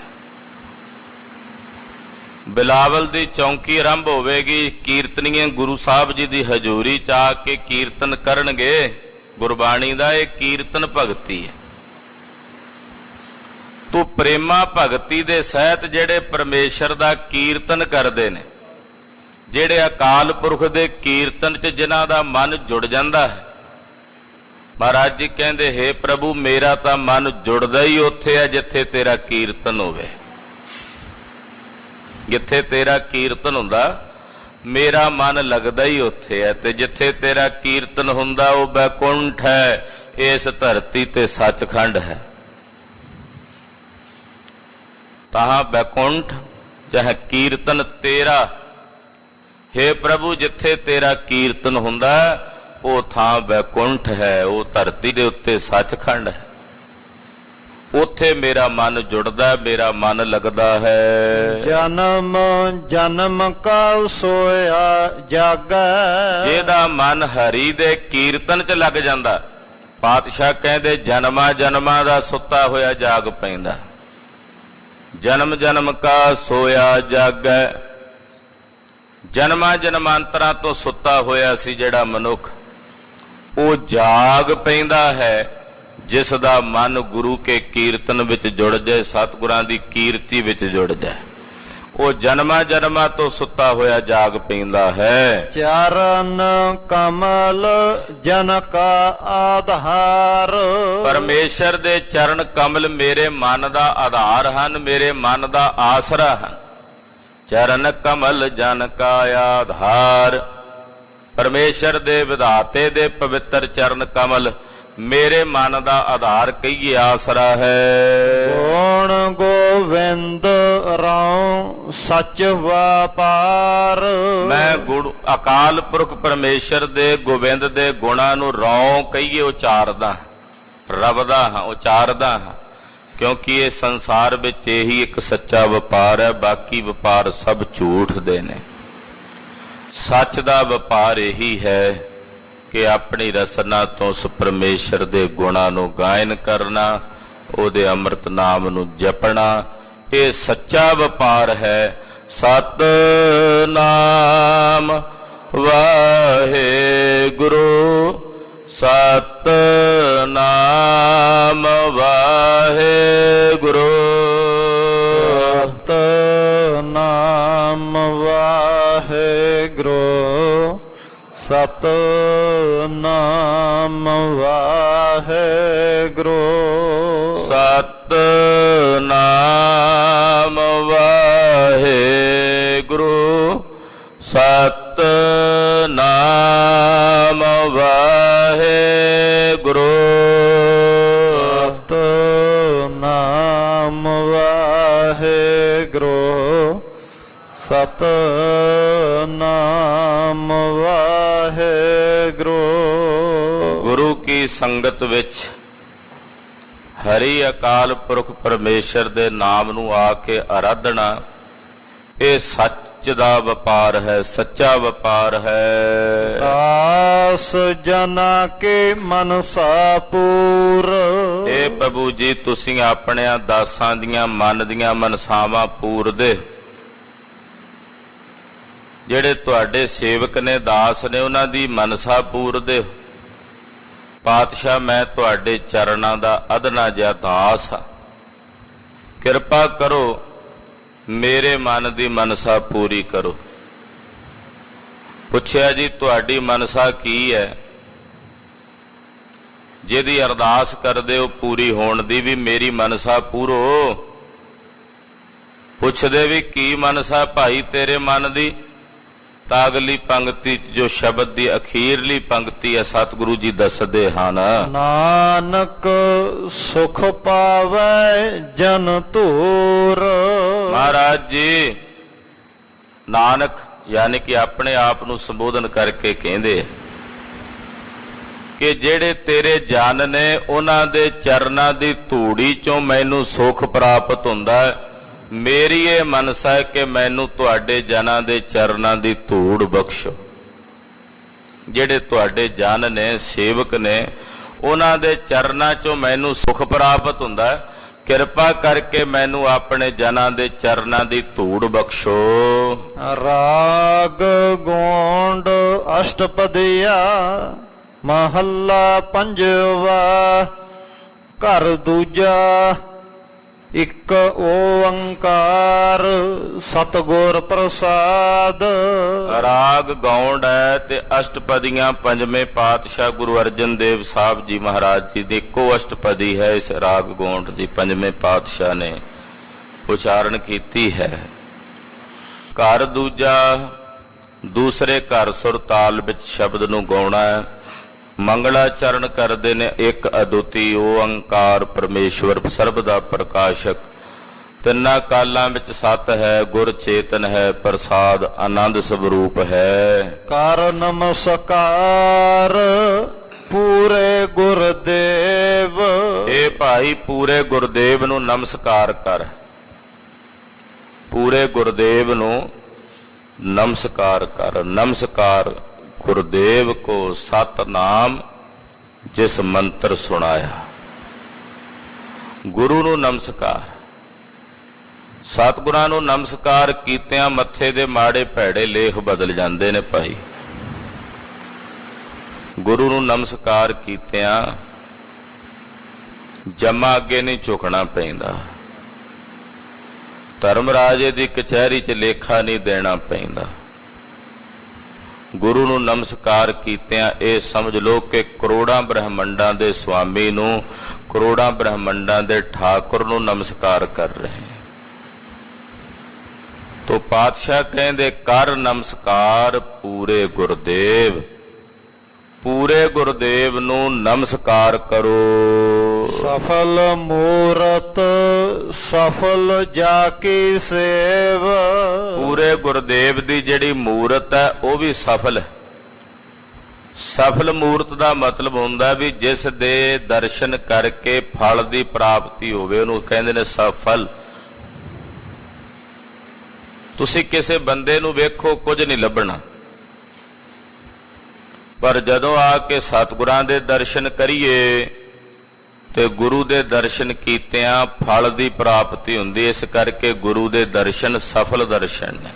ਬਿਲਾਵਲ ਦੀ ਚੌਂਕੀ ਆਰੰਭ ਹੋਵੇਗੀ, ਕੀਰਤਨੀਏ ਗੁਰੂ ਸਾਹਿਬ ਜੀ ਦੀ ਹਜ਼ੂਰੀ ਚ ਆ ਕੇ ਕੀਰਤਨ ਕਰਨਗੇ ਗੁਰਬਾਣੀ ਦਾ। ਇਹ ਕੀਰਤਨ ਭਗਤੀ ਹੈ। ਤੂੰ ਪ੍ਰੇਮਾ ਭਗਤੀ ਦੇ ਸਹਿਤ ਜਿਹੜੇ ਪਰਮੇਸ਼ਰ ਦਾ ਕੀਰਤਨ ਕਰਦੇ ਨੇ, ਜਿਹੜੇ ਅਕਾਲ ਪੁਰਖ ਦੇ ਕੀਰਤਨ 'ਚ ਜਿਨ੍ਹਾਂ ਦਾ ਮਨ ਜੁੜ ਜਾਂਦਾ ਹੈ, ਮਹਾਰਾਜ ਜੀ ਕਹਿੰਦੇ, ਹੇ ਪ੍ਰਭੂ ਮੇਰਾ ਤਾਂ ਮਨ ਜੁੜਦਾ ਹੀ ਉੱਥੇ ਹੈ ਜਿੱਥੇ ਤੇਰਾ ਕੀਰਤਨ ਹੋਵੇ। ਜਿੱਥੇ ਤੇਰਾ ਕੀਰਤਨ ਹੁੰਦਾ ਮੇਰਾ ਮਨ ਲੱਗਦਾ ਹੀ ਉੱਥੇ ਹੈ, ਤੇ ਜਿੱਥੇ ਤੇਰਾ ਕੀਰਤਨ ਹੁੰਦਾ ਉਹ ਬੈਕੁੰਠ ਹੈ, ਇਸ ਧਰਤੀ ਤੇ ਸੱਚਖੰਡ ਹੈ। ਤਹਾਂ ਬੈਕੁੰਠ ਜਹ ਕੀਰਤਨ ਤੇਰਾ, ਹੇ ਪ੍ਰਭੂ ਜਿੱਥੇ ਤੇਰਾ ਕੀਰਤਨ ਹੁੰਦਾ ਉਹ ਥਾਂ ਬੈਕੁੰਠ ਹੈ, ਉਹ ਧਰਤੀ ਦੇ ਉੱਤੇ ਸੱਚਖੰਡ ਹੈ। ਉੱਥੇ ਮੇਰਾ ਮਨ ਜੁੜਦਾ, ਮੇਰਾ ਮਨ ਲੱਗਦਾ ਹੈ। ਜਨਮ ਜਨਮ ਕਾ ਸੋਇਆ ਜਾਗੈ। ਜਿਹਦਾ ਮਨ ਹਰੀ ਦੇ ਕੀਰਤਨ 'ਚ ਲੱਗ ਜਾਂਦਾ, ਪਾਤਸ਼ਾਹ ਕਹਿੰਦੇ ਜਨਮਾਂ ਜਨਮਾਂ ਦਾ ਸੁੱਤਾ ਹੋਇਆ ਜਾਗ ਪੈਂਦਾ। ਜਨਮ ਜਨਮ ਕਾ ਸੋਇਆ ਜਾਗੈ। ਜਨਮਾਂ ਜਨਮਾਂਤਰਾਂ ਤੋਂ ਸੁੱਤਾ ਹੋਇਆ ਸੀ ਜਿਹੜਾ ਮਨੁੱਖ, ਉਹ ਜਾਗ ਪੈਂਦਾ ਹੈ ਜਿਸ ਦਾ ਮਨ ਗੁਰੂ ਕੇ ਕੀਰਤਨ ਵਿੱਚ ਜੁੜ ਜਾਏ, ਸਤਿਗੁਰਾਂ ਦੀ ਕੀਰਤੀ ਵਿੱਚ ਜੁੜ ਜਾਏ। ਉਹ ਜਨਮਾਂ ਜਨਮਾਂ ਤੋਂ ਸੁੱਤਾ ਹੋਇਆ ਜਾਗ ਪੈਂਦਾ ਹੈ। ਚਰਨ ਕਮਲ ਜਨ ਕਾ ਆਧਾਰ। ਪਰਮੇਸ਼ਰ ਦੇ ਚਰਨ ਕਮਲ ਮੇਰੇ ਮਨ ਦਾ ਆਧਾਰ ਹਨ, ਮੇਰੇ ਮਨ ਦਾ ਆਸਰਾ ਹਨ। ਚਰਨ ਕਮਲ ਜਨ ਕਾ ਆਧਾਰ। ਪਰਮੇਸ਼ਰ ਦੇ ਵਿਧਾਤੇ ਦੇ ਪਵਿੱਤਰ ਚਰਨ ਕਮਲ ਮੇਰੇ ਮਨ ਦਾ ਆਧਾਰ ਕਹੀਏ, ਆਸਰਾ ਹੈ। ਗੁਣ ਗੋਵਿੰਦ ਰਾਉ ਸੱਚ ਵਪਾਰ। ਮੈਂ ਗੁਣ ਅਕਾਲ ਪੁਰਖ ਪਰਮੇਸ਼ਰ ਦੇ ਗੋਬਿੰਦ ਦੇ ਗੁਣਾਂ ਨੂੰ ਰੌਂ ਕਹੀਏ ਉਚਾਰਦਾ, ਰਵਦਾ ਹਾਂ, ਉਚਾਰਦਾ ਹਾਂ, ਕਿਉਂਕਿ ਇਹ ਸੰਸਾਰ ਵਿੱਚ ਇਹੀ ਇੱਕ ਸੱਚਾ ਵਪਾਰ ਹੈ, ਬਾਕੀ ਵਪਾਰ ਸਭ ਝੂਠ ਦੇ ਨੇ। ਸੱਚ ਦਾ ਵਪਾਰ ਇਹੀ ਹੈ ਕਿ ਆਪਣੀ ਰਸਨਾ ਤੋਂ ਉਸ ਪਰਮੇਸ਼ਰ ਦੇ ਗੁਣਾਂ ਨੂੰ ਗਾਇਨ ਕਰਨਾ, ਉਹਦੇ ਅੰਮ੍ਰਿਤ ਨਾਮ ਨੂੰ ਜਪਣਾ, ਇਹ ਸੱਚਾ ਵਪਾਰ ਹੈ। ਸਤਿਨਾਮ ਵਾਹਿਗੁਰੂ, ਸਤਿਨਾਮ ਵਾਹਿਗੁਰੂ, ਸਤਿਨਾਮ ਵਾਹਿਗੁਰੂ, ਸਤਿਨਾਮ ਵਾਹਿਗੁਰੂ, ਸਤਿਨਾਮ ਵਾਹਿਗੁਰੂ, ਸਤਿਨਾਮ ਵਾਹਿਗੁਰੂ, ਸਤਿਨਾਮ ਵਾਹਿਗੁਰੂ, ਸਤਿਨਾਮ ਵਾਹਿਗੁਰੂ। ਗੁਰੂ ਕੀ ਸੰਗਤ ਵਿੱਚ ਹਰੀ ਅਕਾਲ ਪੁਰਖ ਪਰਮੇਸ਼ਰ ਦੇ ਨਾਮ ਨੂੰ ਆ ਕੇ ਆਰਾਧਨਾ, ਇਹ ਸੱਚ ਦਾ ਵਪਾਰ ਹੈ, ਸੱਚਾ ਵਪਾਰ ਹੈ। ਦਾਸ ਜਨਾ ਕੇ ਮਨਸਾ ਪੂਰ। ਇਹ ਪ੍ਰਭੂ ਜੀ ਤੁਸੀਂ ਆਪਣਿਆਂ ਦਾਸਾਂ ਦੀਆਂ ਮਨ ਦੀਆਂ ਮਨਸਾਵਾਂ ਪੂਰਦੇ। ਜਿਹੜੇ ਤੁਹਾਡੇ ਸੇਵਕ ਨੇ, ਦਾਸ ਨੇ, ਉਹਨਾਂ ਦੀ ਮਨਸਾ ਪੂਰਦੇ। ਪਾਤਸ਼ਾਹ ਮੈਂ ਤੁਹਾਡੇ ਚਰਨਾਂ ਦਾ ਅਧਨਾ ਜਿਹਾ ਦਾਸ ਹਾਂ, ਕਿਰਪਾ ਕਰੋ ਮੇਰੇ ਮਨ ਦੀ ਮਨਸਾ ਪੂਰੀ ਕਰੋ। ਪੁੱਛਿਆ ਜੀ ਤੁਹਾਡੀ ਮਨਸਾ ਕੀ ਹੈ? ਜਿਹਦੀ ਅਰਦਾਸ ਕਰਦੇ ਹੋ ਪੂਰੀ ਹੋਣ ਦੀ, ਵੀ ਮੇਰੀ ਮਨਸਾ ਪੂਰੋ। ਪੁੱਛਦੇ ਵੀ ਕੀ ਮਨਸਾ ਭਾਈ ਤੇਰੇ ਮਨ ਦੀ? ਤਾਂ ਅਗਲੀ ਪੰਕਤੀ ਜੋ ਸ਼ਬਦ ਦੀ ਅਖੀਰਲੀ ਪੰਕਤੀ ਹੈ ਸਤਿਗੁਰੂ ਜੀ ਦੱਸਦੇ ਹਨ, ਨਾਨਕ ਸੁਖ ਪਾਵੈ ਜਨ ਧੂਰ। ਮਹਾਰਾਜ ਜੀ ਨਾਨਕ ਯਾਨੀ ਕਿ ਆਪਣੇ ਆਪ ਨੂੰ ਸੰਬੋਧਨ ਕਰਕੇ ਕਹਿੰਦੇ ਕਿ ਜਿਹੜੇ ਤੇਰੇ ਜਨ ਨੇ ਉਹਨਾਂ ਦੇ ਚਰਨਾਂ ਦੀ ਧੂੜੀ ਚੋਂ ਮੈਨੂੰ ਸੁਖ ਪ੍ਰਾਪਤ ਹੁੰਦਾ ਹੈ। ਮੇਰੀ ਇਹ ਮਨਸਾ ਹੈ ਕਿ ਮੈਨੂੰ ਤੁਹਾਡੇ ਜਨਾਂ ਦੇ ਚਰਨਾਂ ਦੀ ਧੂੜ ਬਖਸ਼ੋ। ਜਿਹੜੇ ਤੁਹਾਡੇ ਜਨ ਨੇ, ਸੇਵਕ ਨੇ, ਉਹਨਾਂ ਦੇ ਚਰਨਾਂ ਚੋਂ ਮੈਨੂੰ ਸੁਖ ਪ੍ਰਾਪਤ ਹੁੰਦਾ ਹੈ। ਕਿਰਪਾ ਕਰਕੇ ਮੈਨੂੰ ਆਪਣੇ ਜਨਾਂ ਦੇ ਚਰਨਾਂ ਦੀ ਧੂੜ ਬਖਸ਼ੋ। ਰਾਗ ਗੋਂਡ ਅਸ਼ਟਪਦੀਆ ਮਹੱਲਾ ਪੰਜਵਾ। ਘਰ ਦੂਜਾ ਇੱਕ ਓੰਕਾਰ ਸਤਿਗੁਰ ਪ੍ਰਸਾਦ। ਰਾਗ ਗੌਂਡ ਹੈ ਤੇ ਅਸ਼ਟਪਦੀਆਂ ਪੰਜਵੇਂ ਪਾਤਸ਼ਾਹ ਗੁਰੂ ਅਰਜਨ ਦੇਵ ਸਾਹਿਬ ਜੀ ਮਹਾਰਾਜ ਜੀ ਦੀ ਇੱਕੋ ਅਸ਼ਟਪਦੀ ਹੈ। ਇਸ ਰਾਗ ਗੌਂਡ ਦੀ ਪੰਜਵੇਂ ਪਾਤਸ਼ਾਹ ਨੇ ਉਚਾਰਨ ਕੀਤੀ ਹੈ। ਘਰ ਦੂਜਾ, ਦੂਸਰੇ ਘਰ ਸੁਰ ਤਾਲ ਵਿੱਚ ਸ਼ਬਦ ਨੂੰ ਗਾਉਣਾ ਹੈ। ਮੰਗਲਾਚਰਨ ਕਰਦੇ ਨੇ ਇੱਕ ਅਦੁੱਤੀ ਓੰਕਾਰ ਪਰਮੇਸ਼ਵਰ ਸਰਬ ਦਾ ਪ੍ਰਕਾਸ਼ਕ। ਤਿੰਨਾਂ ਕਾਲਾਂ ਵਿੱਚ ਸਤ ਹੈ, ਗੁਰ ਚੇਤਨ ਹੈ, ਪ੍ਰਸਾਦ ਆਨੰਦ ਸਰੂਪ ਹੈ। ਕਰ ਨਮਸਕਾਰ ਪੂਰੇ ਗੁਰਦੇਵ। ਇਹ ਭਾਈ ਪੂਰੇ ਗੁਰਦੇਵ ਨੂੰ ਨਮਸਕਾਰ ਕਰ। ਪੂਰੇ ਗੁਰਦੇਵ ਨੂੰ ਨਮਸਕਾਰ ਕਰ। ਨਮਸਕਾਰ गुरुदेव को सतनाम जिस मंत्र सुनाया। गुरु ਨੂੰ ਨਮਸਕਾਰ। ਸਤਿਗੁਰਾਂ ਨੂੰ ਨਮਸਕਾਰ ਕੀਤਿਆਂ ਮੱਥੇ ਦੇ ਮਾੜੇ ਭੈੜੇ ਲੇਖ ਬਦਲ ਜਾਂਦੇ ਨੇ ਭਾਈ। ਗੁਰੂ ਨੂੰ ਨਮਸਕਾਰ ਕੀਤਿਆਂ ਜਮਾ ਅੱਗੇ ਨਹੀਂ ਝੁਕਣਾ ਪੈਂਦਾ। ਧਰਮ ਰਾਜੇ ਦੀ ਕਚਹਿਰੀ 'ਚ ਲੇਖਾ ਨਹੀਂ ਦੇਣਾ ਪੈਂਦਾ। ਗੁਰੂ ਨੂੰ ਨਮਸਕਾਰ ਕੀਤਿਆਂ ਇਹ ਸਮਝ ਲਓ ਕਿ ਕਰੋੜਾਂ ਬ੍ਰਹਮੰਡਾਂ ਦੇ ਸੁਆਮੀ ਨੂੰ, ਕਰੋੜਾਂ ਬ੍ਰਹਮੰਡਾਂ ਦੇ ਠਾਕੁਰ ਨੂੰ ਨਮਸਕਾਰ ਕਰ ਰਹੇ। ਤੋ ਪਾਤਸ਼ਾਹ ਕਹਿੰਦੇ ਕਰ ਨਮਸਕਾਰ ਪੂਰੇ ਗੁਰਦੇਵ। ਪੂਰੇ ਗੁਰਦੇਵ ਨੂੰ ਨਮਸਕਾਰ ਕਰੋ। ਸਫਲ ਮੂਰਤ ਸਫਲ ਜਾ ਕੀ ਸੇਵ। ਪੂਰੇ ਗੁਰਦੇਵ ਦੀ ਜਿਹੜੀ ਮੂਰਤ ਹੈ ਉਹ ਵੀ ਸਫਲ ਹੈ। ਸਫਲ ਮੂਰਤ ਦਾ ਮਤਲਬ ਹੁੰਦਾ ਵੀ ਜਿਸ ਦੇ ਦਰਸ਼ਨ ਕਰਕੇ ਫਲ ਦੀ ਪ੍ਰਾਪਤੀ ਹੋਵੇ ਉਹਨੂੰ ਕਹਿੰਦੇ ਨੇ ਸਫਲ। ਤੁਸੀਂ ਕਿਸੇ ਬੰਦੇ ਨੂੰ ਵੇਖੋ ਕੁਝ ਨਹੀਂ ਲੱਭਣਾ, ਪਰ ਜਦੋਂ ਆ ਕੇ ਸਤਿਗੁਰਾਂ ਦੇ ਦਰਸ਼ਨ ਕਰੀਏ ਤੇ ਗੁਰੂ ਦੇ ਦਰਸ਼ਨ ਕੀਤਿਆਂ ਫਲ ਦੀ ਪ੍ਰਾਪਤੀ ਹੁੰਦੀ। ਇਸ ਕਰਕੇ ਗੁਰੂ ਦੇ ਦਰਸ਼ਨ ਸਫਲ ਦਰਸ਼ਨ ਨੇ।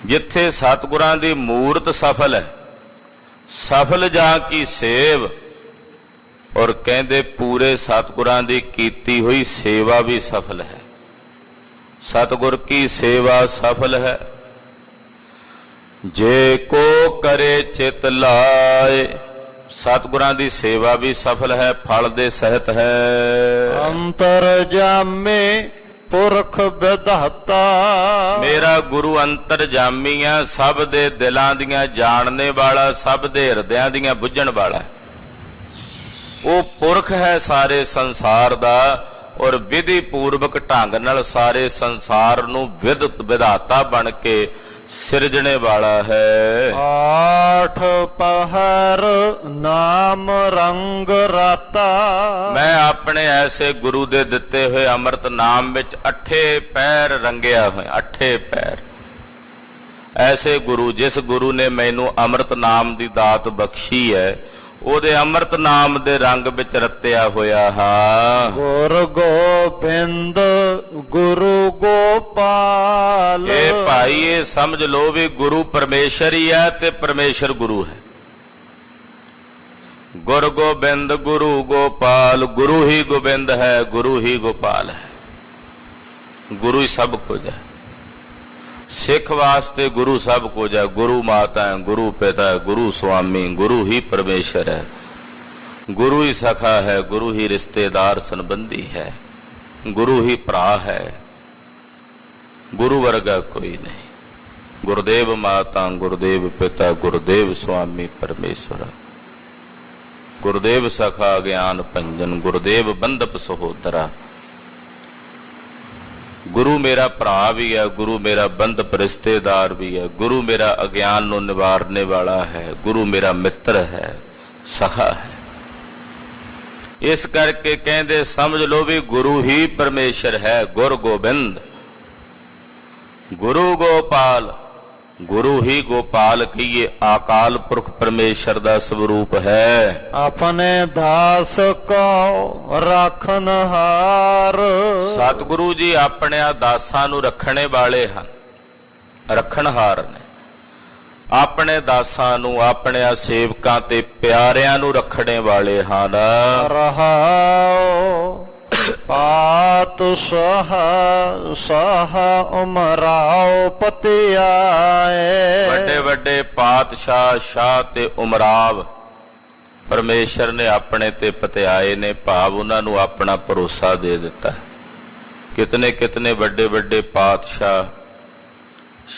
ਜਿੱਥੇ ਸਤਿਗੁਰਾਂ ਦੀ ਮੂਰਤ ਸਫਲ ਹੈ, ਸਫਲ ਜਾ ਕੀ ਸੇਵ। ਔਰ ਕਹਿੰਦੇ ਪੂਰੇ ਸਤਿਗੁਰਾਂ ਦੀ ਕੀਤੀ ਹੋਈ ਸੇਵਾ ਵੀ ਸਫਲ ਹੈ। ਸਤਿਗੁਰ ਕੀ ਸੇਵਾ ਸਫਲ ਹੈ। ਜੇ ਕੋ ਕਰੇ ਚਿਤ ਲਾਏ। ਸਤਿਗੁਰਾਂ ਦੀ ਸੇਵਾ ਵੀ ਸਫਲ ਹੈ, ਫਲ ਦੇ ਸਹਿਤ ਹੈ। ਅੰਤਰ ਜਾਮੇ ਪੁਰਖ ਵਿਧਾਤਾ। ਮੇਰਾ ਗੁਰੂ ਅੰਤਰ ਜਾਮੀ ਆ, ਸਭ ਦੇ ਦਿਲਾਂ ਦੀਆਂ ਜਾਣਨੇ ਵਾਲਾ, ਸਭ ਦੇ ਹਿਰਦਿਆਂ ਦੀਆਂ ਬੁੱਝਣ ਵਾਲਾ। ਉਹ ਪੁਰਖ ਹੈ ਸਾਰੇ ਸੰਸਾਰ ਦਾ, ਔਰ ਵਿਧੀ ਪੂਰਵਕ ਢੰਗ ਨਾਲ ਸਾਰੇ ਸੰਸਾਰ ਨੂੰ ਵਿਧਾਤਾ ਬਣ ਕੇ ਸਿਰਜਣੇ ਵਾਲਾ ਹੈ। ਆਠ ਪਹਿਰ ਨਾਮ ਰੰਗ ਰਾਤਾ। ਮੈਂ ਆਪਣੇ ਐਸੇ ਗੁਰੂ ਦੇ ਦਿੱਤੇ ਹੋਏ ਅੰਮ੍ਰਿਤ ਨਾਮ ਵਿੱਚ 8 ਪੈਰ ਰੰਗਿਆ ਹੋਇਆ। 8 ਪੈਰ ਐਸੇ ਗੁਰੂ, ਜਿਸ ਗੁਰੂ ਨੇ ਮੈਨੂੰ ਅੰਮ੍ਰਿਤ ਨਾਮ ਦੀ ਦਾਤ ਬਖਸ਼ੀ ਹੈ, ਉਹਦੇ ਅੰਮ੍ਰਿਤ ਨਾਮ ਦੇ ਰੰਗ ਵਿੱਚ ਰਤਿਆ ਹੋਇਆ ਹਾਂ। ਗੁਰ ਗੋਬਿੰਦ ਗੁਰੂ ਗੋਪਾਲ। ਇਹ ਭਾਈ ਇਹ ਸਮਝ ਲਓ ਵੀ ਗੁਰੂ ਪਰਮੇਸ਼ਰ ਹੀ ਹੈ ਤੇ ਪਰਮੇਸ਼ਰ ਗੁਰੂ ਹੈ। ਗੁਰ ਗੋਬਿੰਦ ਗੁਰੂ ਗੋਪਾਲ। ਗੁਰੂ ਹੀ ਗੋਬਿੰਦ ਹੈ, ਗੁਰੂ ਹੀ ਗੋਪਾਲ ਹੈ। ਗੁਰੂ ਹੀ ਸਭ ਕੁਝ ਹੈ। ਸਿੱਖ ਵਾਸਤੇ ਗੁਰੂ ਸਭ ਕੁਝ ਹੈ। ਗੁਰੂ ਮਾਤਾ ਹੈ, ਗੁਰੂ ਪਿਤਾ ਹੈ, ਗੁਰੂ ਸੁਆਮੀ, ਗੁਰੂ ਹੀ ਪਰਮੇਸ਼ਰ ਹੈ, ਗੁਰੂ ਹੀ ਸਖਾ ਹੈ, ਗੁਰੂ ਹੀ ਰਿਸ਼ਤੇਦਾਰ ਸੰਬੰਧੀ ਹੈ, ਗੁਰੂ ਹੀ ਭਰਾ ਹੈ, ਗੁਰੂ ਵਰਗਾ ਕੋਈ ਨਹੀਂ। ਗੁਰਦੇਵ ਮਾਤਾ, ਗੁਰਦੇਵ ਪਿਤਾ, ਗੁਰਦੇਵ ਸੁਆਮੀ ਪਰਮੇਸ਼ਰ, ਗੁਰਦੇਵ ਸਖਾ ਗਿਆਨ ਭੰਜਨ, ਗੁਰਦੇਵ ਬੰਧਪ ਸਹੋਦਰਾ। ਗੁਰੂ ਮੇਰਾ ਭਰਾ ਵੀ ਹੈ, ਗੁਰੂ ਮੇਰਾ ਬੰਧਪ ਰਿਸ਼ਤੇਦਾਰ ਵੀ ਹੈ, ਗੁਰੂ ਮੇਰਾ ਅਗਿਆਨ ਨੂੰ ਨਿਵਾਰਨੇ ਵਾਲਾ ਹੈ, ਗੁਰੂ ਮੇਰਾ ਮਿੱਤਰ ਹੈ, ਸਖਾ ਹੈ। ਇਸ ਕਰਕੇ ਕਹਿੰਦੇ ਸਮਝ ਲਓ ਵੀ ਗੁਰੂ ਹੀ ਪਰਮੇਸ਼ਰ ਹੈ। ਗੁਰ ਗੋਬਿੰਦ, ਗੁਰੂ ਗੋਪਾਲ, ਗੁਰੂ ਹੀ ਗੋਪਾਲ ਕਹੀਏ, ਆਕਾਲ ਪੁਰਖ ਪਰਮੇਸ਼ਰ ਦਾ ਸਰੂਪ ਹੈ। ਆਪਣੇ ਦਾਸ ਕੋ ਰਾਖਨ ਹਾਰ। ਸਤਿਗੁਰੂ ਜੀ ਆਪਣਿਆਂ ਦਾਸਾਂ ਨੂੰ ਰੱਖਣੇ ਵਾਲੇ ਹਨ, ਰੱਖਣਹਾਰ ਨੇ। ਆਪਣੇ ਦਾਸਾਂ ਨੂੰ, ਆਪਣਿਆਂ ਸੇਵਕਾਂ ਤੇ ਪਿਆਰਿਆਂ ਨੂੰ ਰੱਖਣੇ ਵਾਲੇ ਹਨ। ਰਹਾਉ ਪਾਤ ਸਹ ਉਮਰਾਓ ਪਤੀ ਆਏ। ਵੱਡੇ ਵੱਡੇ ਪਾਤਸ਼ਾਹ, ਸ਼ਾਹ ਤੇ ਉਮਰਾਵ ਪਰਮੇਸ਼ਰ ਨੇ ਆਪਣੇ ਤੇ ਪਤਿਆਏ ਨੇ, ਭਾਵ ਉਹਨਾਂ ਨੂੰ ਆਪਣਾ ਭਰੋਸਾ ਦੇ ਦਿੱਤਾ। ਕਿਤਨੇ ਕਿਤਨੇ ਵੱਡੇ ਵੱਡੇ ਪਾਤਸ਼ਾਹ,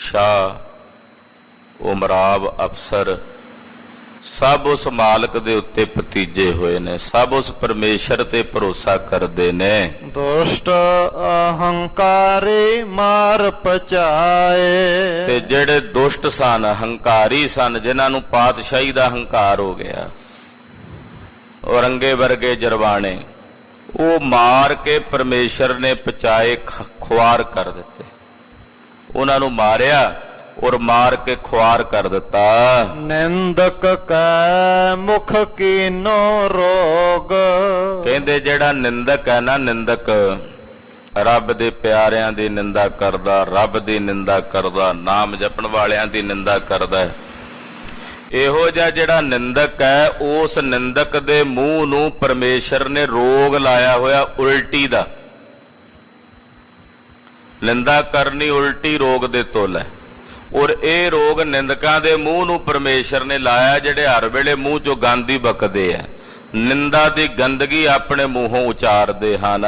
ਸ਼ਾਹ, ਉਮਰਾਵ, ਅਫਸਰ ਸਭ ਉਸ ਮਾਲਕ ਦੇ ਉੱਤੇ ਭਤੀਜੇ ਹੋਏ ਨੇ, ਸਭ ਉਸ ਪਰਮੇਸ਼ਰ ਤੇ ਭਰੋਸਾ ਕਰਦੇ ਨੇ। ਦੁਸ਼ਟ ਅਹੰਕਾਰੀ ਮਾਰ ਪਚਾਏ। ਤੇ ਜਿਹੜੇ ਦੁਸ਼ਟ ਸਨ, ਹੰਕਾਰੀ ਸਨ, ਜਿਨ੍ਹਾਂ ਨੂੰ ਪਾਤਸ਼ਾਹੀ ਦਾ ਹੰਕਾਰ ਹੋ ਗਿਆ, ਔਰੰਗੇ ਵਰਗੇ ਜਰਵਾਣੇ, ਉਹ ਮਾਰ ਕੇ ਪਰਮੇਸ਼ਰ ਨੇ ਪਚਾਏ, ਖੁਆਰ ਕਰ ਦਿੱਤੇ। ਉਹਨਾਂ ਨੂੰ ਮਾਰਿਆ ਔਰ ਮਾਰ ਕੇ ਖੁਆਰ ਕਰ ਦਿੱਤਾ। ਨਿੰਦਕ ਕੈ ਮੁਖ ਕੀਨੋ ਰੋਗ। ਕਹਿੰਦੇ ਜਿਹੜਾ ਨਿੰਦਕ ਹੈ ਨਾ, ਨਿੰਦਕ ਰੱਬ ਦੇ ਪਿਆਰਿਆਂ ਦੀ ਨਿੰਦਾ ਕਰਦਾ, ਰੱਬ ਦੀ ਨਿੰਦਾ ਕਰਦਾ, ਨਾਮ ਜਪਣ ਵਾਲਿਆਂ ਦੀ ਨਿੰਦਾ ਕਰਦਾ, ਇਹੋ ਜਿਹਾ ਜਿਹੜਾ ਨਿੰਦਕ ਹੈ, ਉਸ ਨਿੰਦਕ ਦੇ ਮੂੰਹ ਨੂੰ ਪਰਮੇਸ਼ਰ ਨੇ ਰੋਗ ਲਾਇਆ ਹੋਇਆ, ਉਲਟੀ ਦਾ। ਨਿੰਦਾ ਕਰਨੀ ਉਲਟੀ ਰੋਗ ਦੇ ਤੁਲ ਹੈ। ਔਰ ਇਹ ਰੋਗ ਨਿੰਦਕਾਂ ਦੇ ਮੂੰਹ ਨੂੰ ਪਰਮੇਸ਼ਰ ਨੇ ਲਾਇਆ, ਜਿਹੜੇ ਹਰ ਵੇਲੇ ਮੂੰਹ ਚੋਂ ਗੰਦ ਹੀ ਬਕਦੇ ਆ, ਨਿੰਦਾ ਦੀ ਗੰਦਗੀ ਆਪਣੇ ਮੂੰਹੋਂ ਉਚਾਰਦੇ ਹਨ।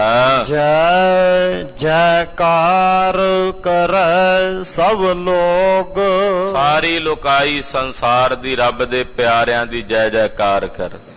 ਜੈ ਜੈਕਾਰ ਕਰੈ ਸਭ ਲੋਗ। ਸਾਰੀ ਲੋਕਾਈ ਸੰਸਾਰ ਦੀ ਰੱਬ ਦੇ ਪਿਆਰਿਆਂ ਦੀ ਜੈ ਜੈਕਾਰ ਕਰਦੇ।